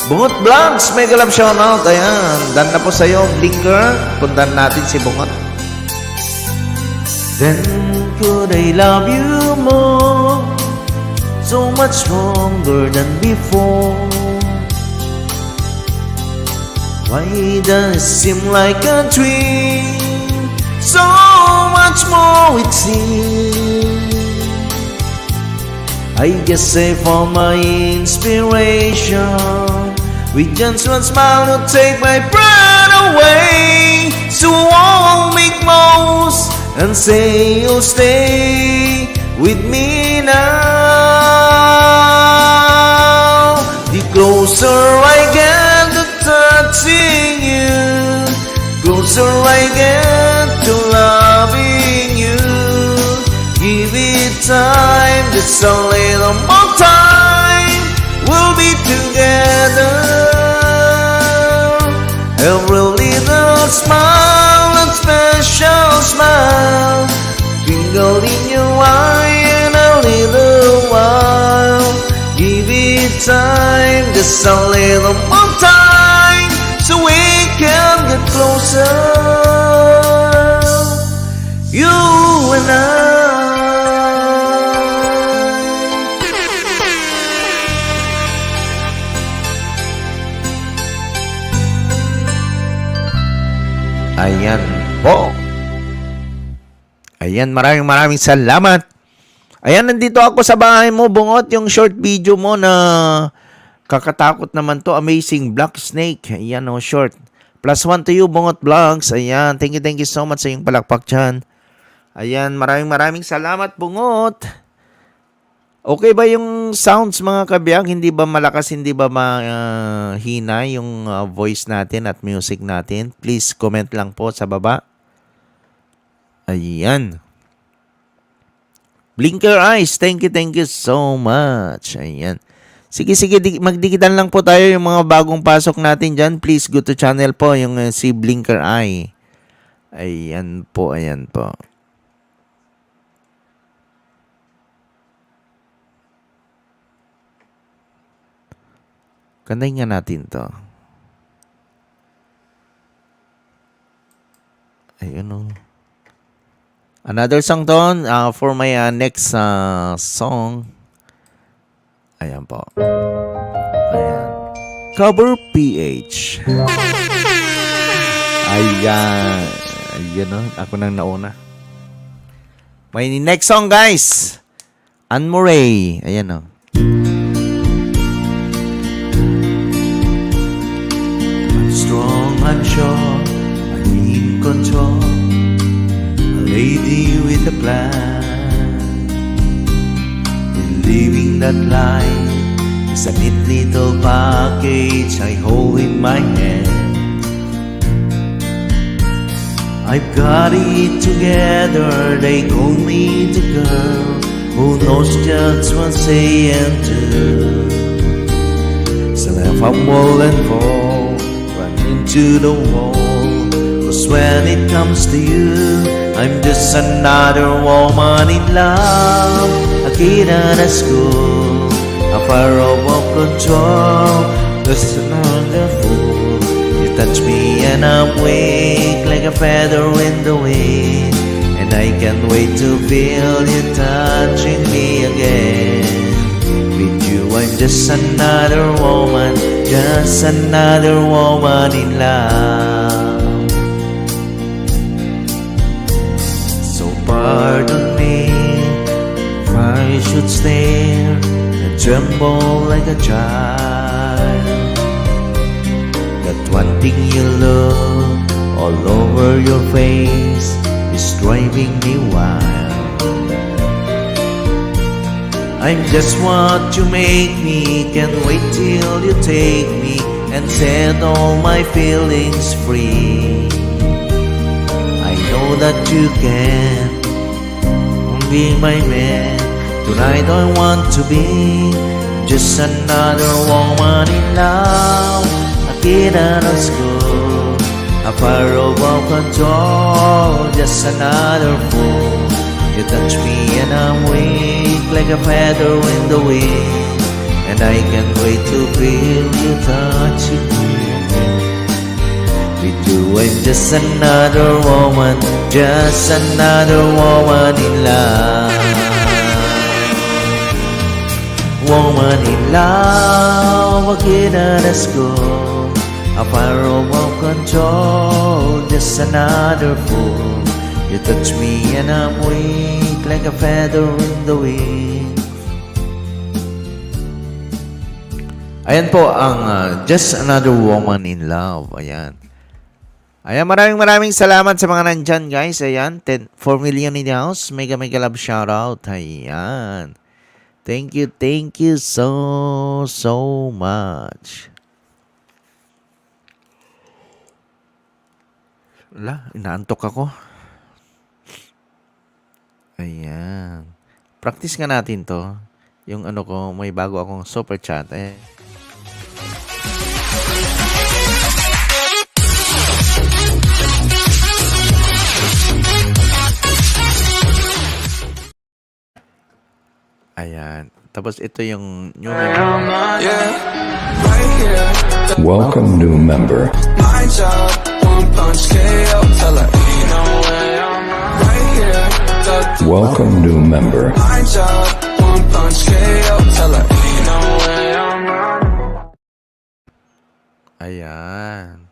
Bungot Vlogs, mega love shoutout. Ayan, dan na po sa'yo, Blinker. Pundan natin si Bungot. Then could I love you more, so much stronger than before? Why does it seem like a dream, so much more it seems? I guess I found my inspiration, with just one smile to take my breath away. So I'll make most and say you'll stay with me now. The closer I get to touching you, closer I get to loving you. Give it time, just a little more time, we'll be together. Every little smile, that special smile, twinkle in your eye in a little while. Give it time, just a little more time, so we can get closer, you and I. Ayan po. Ayan, maraming salamat. Ayan, nandito ako sa bahay mo, Bungot, yung short video mo na kakatakot naman to, Amazing Black Snake. Ayan o, short. +1 to you, Bungot Vlogs. Ayan, thank you so much sa iyong palakpak dyan. Ayan, maraming salamat, Bungot. Okay ba yung sounds, mga kabiyag? Hindi ba malakas, hindi ba mahina yung voice natin at music natin? Please comment lang po sa baba. Ayan. Blinker Eyes, thank you so much. Ayan. Sige, magdikitan lang po tayo yung mga bagong pasok natin dyan. Please go to channel po, yung si Blinker Eye. Ayan po. Kantayin nga natin to. Ayun o. Another song to for my next song. Ayan po. Ayan. Cover PH. Ayan. Ayan o. Ako nang nauna. May next song, guys. Anne Murray. Ayan o. I'm sure I'm in control, a lady with a plan, and living that life It's a neat little package I hold in my hand. I've got it together, they call me the girl who knows just what say and do. So I fumble and fall, run into the wall. Cause when it comes to you, I'm just another woman in love. A kid at a school, a fire of control. Just another fool. You touch me and I'm weak like a feather in the wind. And I can't wait to feel you touching me again. With you I'm just another woman, just another woman in love. So pardon me if I should stare and tremble like a child. That one thing you look all over your face is driving me wild. I'm just what you make me, can't wait till you take me and set all my feelings free. I know that you can be my man. Tonight I want to be just another woman in love. A kid at a school, a fire of control, just another fool. You touch me and I'm weak like a feather in the wind. And I can't wait to feel you touching me. With you I'm just another woman, just another woman in love. Woman in love, a kid at a school, a fire of control, just another fool. You touch me and I'm weak like a feather in the wind. Ayan po ang Just Another Woman in Love. Ayan. Ayan, maraming salamat sa mga nandyan, guys. Ayan, 4 million in the house. Mega love shoutout. Ayan. Thank you so much. Wala, inaantok ako. Ayan. Practice nga natin to. Yung ano ko, may bago akong super chat. Ayan. Tapos ito yung new member. Welcome, new member. My job, one punch KO, tell her ain't no way I'm right here. Welcome, new member. My job, one punch KO, tell her ain't no way I'm Ayan.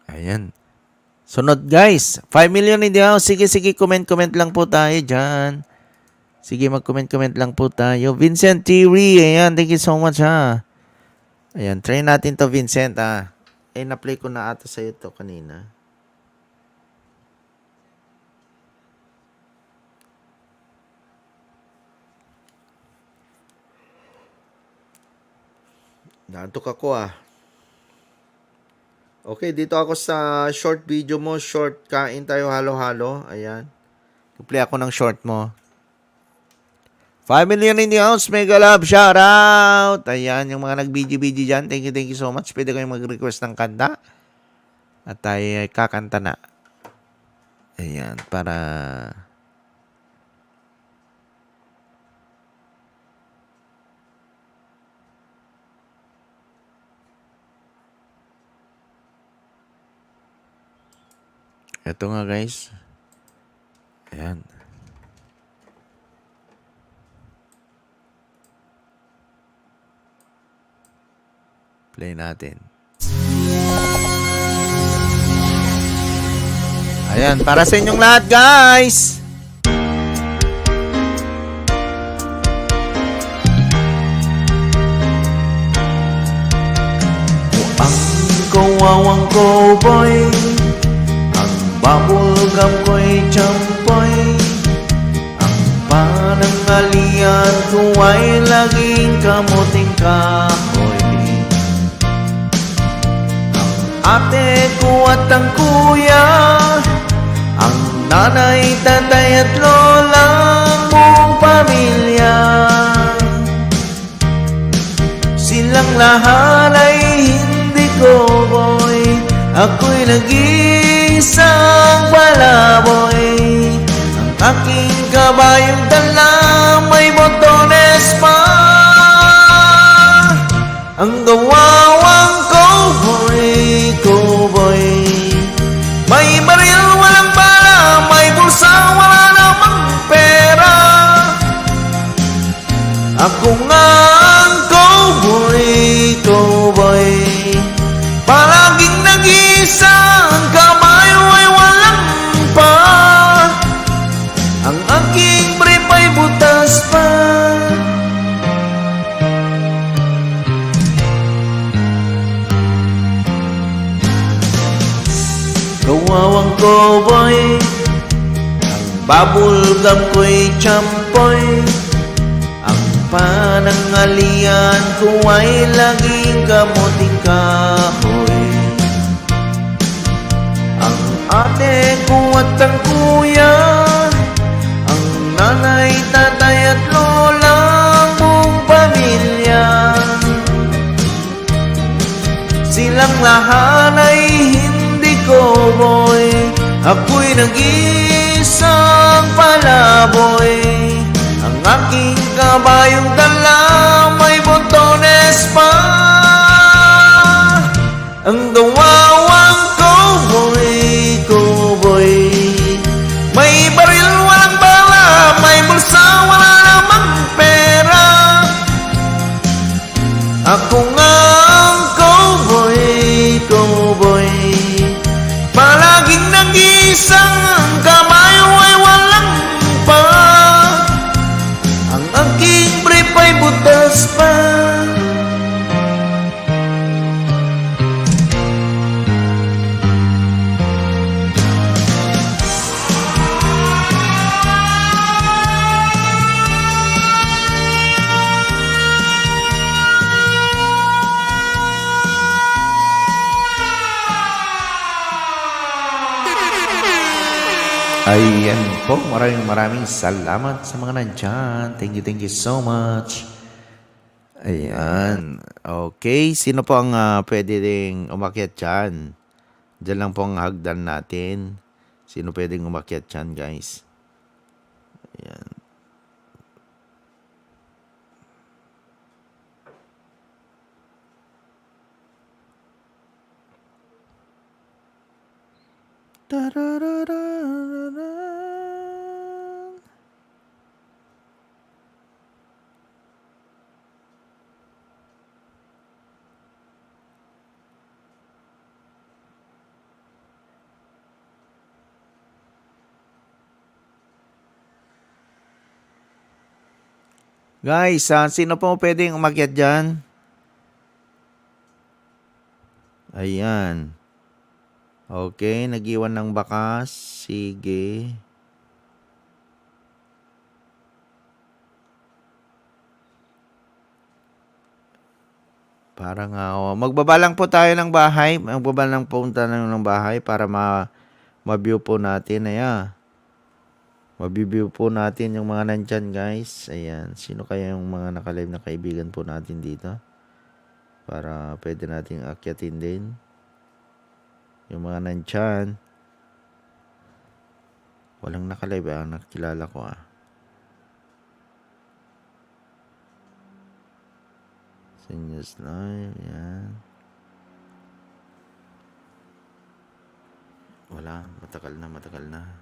Ayan. Sunod, guys. 5 million in the house. Sige, comment lang po tayo dyan. Sige, mag-comment lang po tayo. Vincent Thierry, ayan, thank you so much, ha. Ayan, try natin to, Vincent, ha. Na-play ko na ata sa'yo to kanina. Naantok ako, Okay, dito ako sa short video mo. Short, kain tayo halo-halo. Ayan. Play ako ng short mo. 5 million in the house. Mega love. Shout out. Ayan, yung mga nag-BG dyan. Thank you so much. Pwede kayong mag-request ng kanta. At tayo ay kakanta na. Ayan, para... Ito nga, guys. Ayan. Play natin. Ayan, para sa inyong lahat, guys. Ang kawawang cowboy, ang bubblegum ko'y champoy, ang panangalian ko ay laging kamuting kahoy. Ate ko at ang kuya, ang nanay, tatay at lola, buong pamilya. Silang lahat ay hindi ko boy, ako'y nag-iisang palaboy. Ang aking kabayong dala may botones pa, ang gawawang cowboy, cowboy. May baril, walang bala, may bulsa, wala namang pera. Ako nga ang cowboy, cowboy. Palaging nag-iisa, ang kamay ay walang pa, ang aking brief ay butas pa. Kawawang cowboy, ang bubblegum ko'y champoy, ang panangalian ko ay laging kamuting kahoy. Ang ate ko at ang kuya, ang nanay, tatay at lola, ang buong pamilya. Silang lahat ay hindi cowboy, ako'y nag-iisang palaboy. Ang aking kabayong dala may botones pa, ang gawawang cowboy, cowboy. May baril, walang bala, may bulsa, wala namang pera. Ako nga ang cowboy, cowboy. Palaging nag-iisang ang kamay ay walang pa, ang aking brief ay butas pa. Ayan po, maraming salamat sa mga nandyan. Thank you so much. Ayan. Okay, sino po ang pwede ring umakyat dyan? Diyan lang po ang hagdan natin. Sino pwedeng umakyat dyan, guys? Ayan. Tararararara. Guys, sino po pwedeng umakyat dyan? Ayan. Okay, nag-iwan ng bakas. Sige. Parang magbaba lang po tayo ng bahay. Magbaba lang po tayo ng bahay para ma-view po natin. Ayan. Mabibview po natin yung mga nandyan, guys. Ayan. Sino kaya yung mga nakalive na kaibigan po natin dito? Para pwede nating akyatin din. Yung mga nandyan. Walang nakalive nakilala ko Seniors live. Yan. Wala. Matagal na.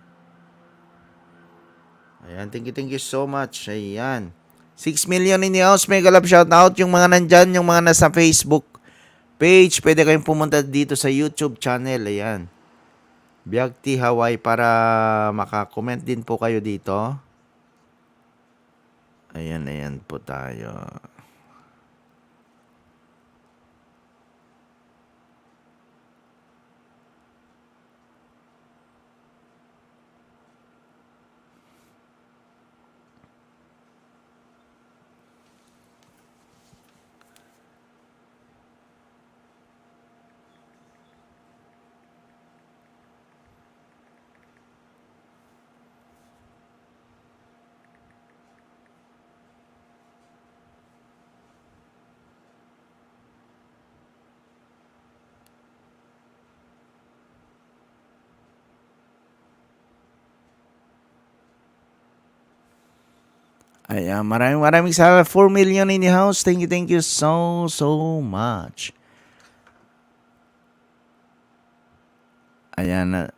Ayan. Thank you so much. Ayan. 6 million in the house. Mega love shout out. Yung mga nandyan, yung mga nasa Facebook page, pwede kayong pumunta dito sa YouTube channel. Ayan. Byagti Hawaii para makakomment din po kayo dito. Ayan po tayo. Ayan, maraming salamat. 4 million in the house. Thank you so much. Ayan na.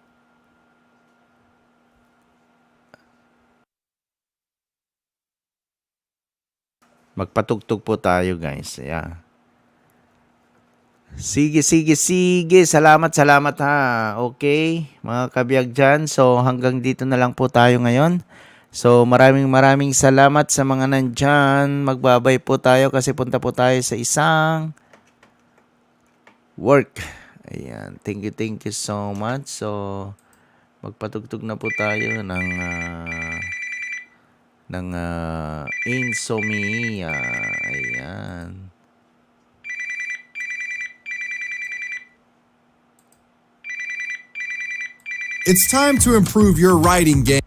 Magpatugtog po tayo, guys. Ayan. Sige. Salamat ha. Okay, mga kabiyag dyan. So, hanggang dito na lang po tayo ngayon. So, maraming salamat sa mga nandyan. Magbabay po tayo kasi punta po tayo sa isang work. Ayan. Thank you so much. So, magpatugtog na po tayo ng Insomnia. Ayan. It's time to improve your writing game.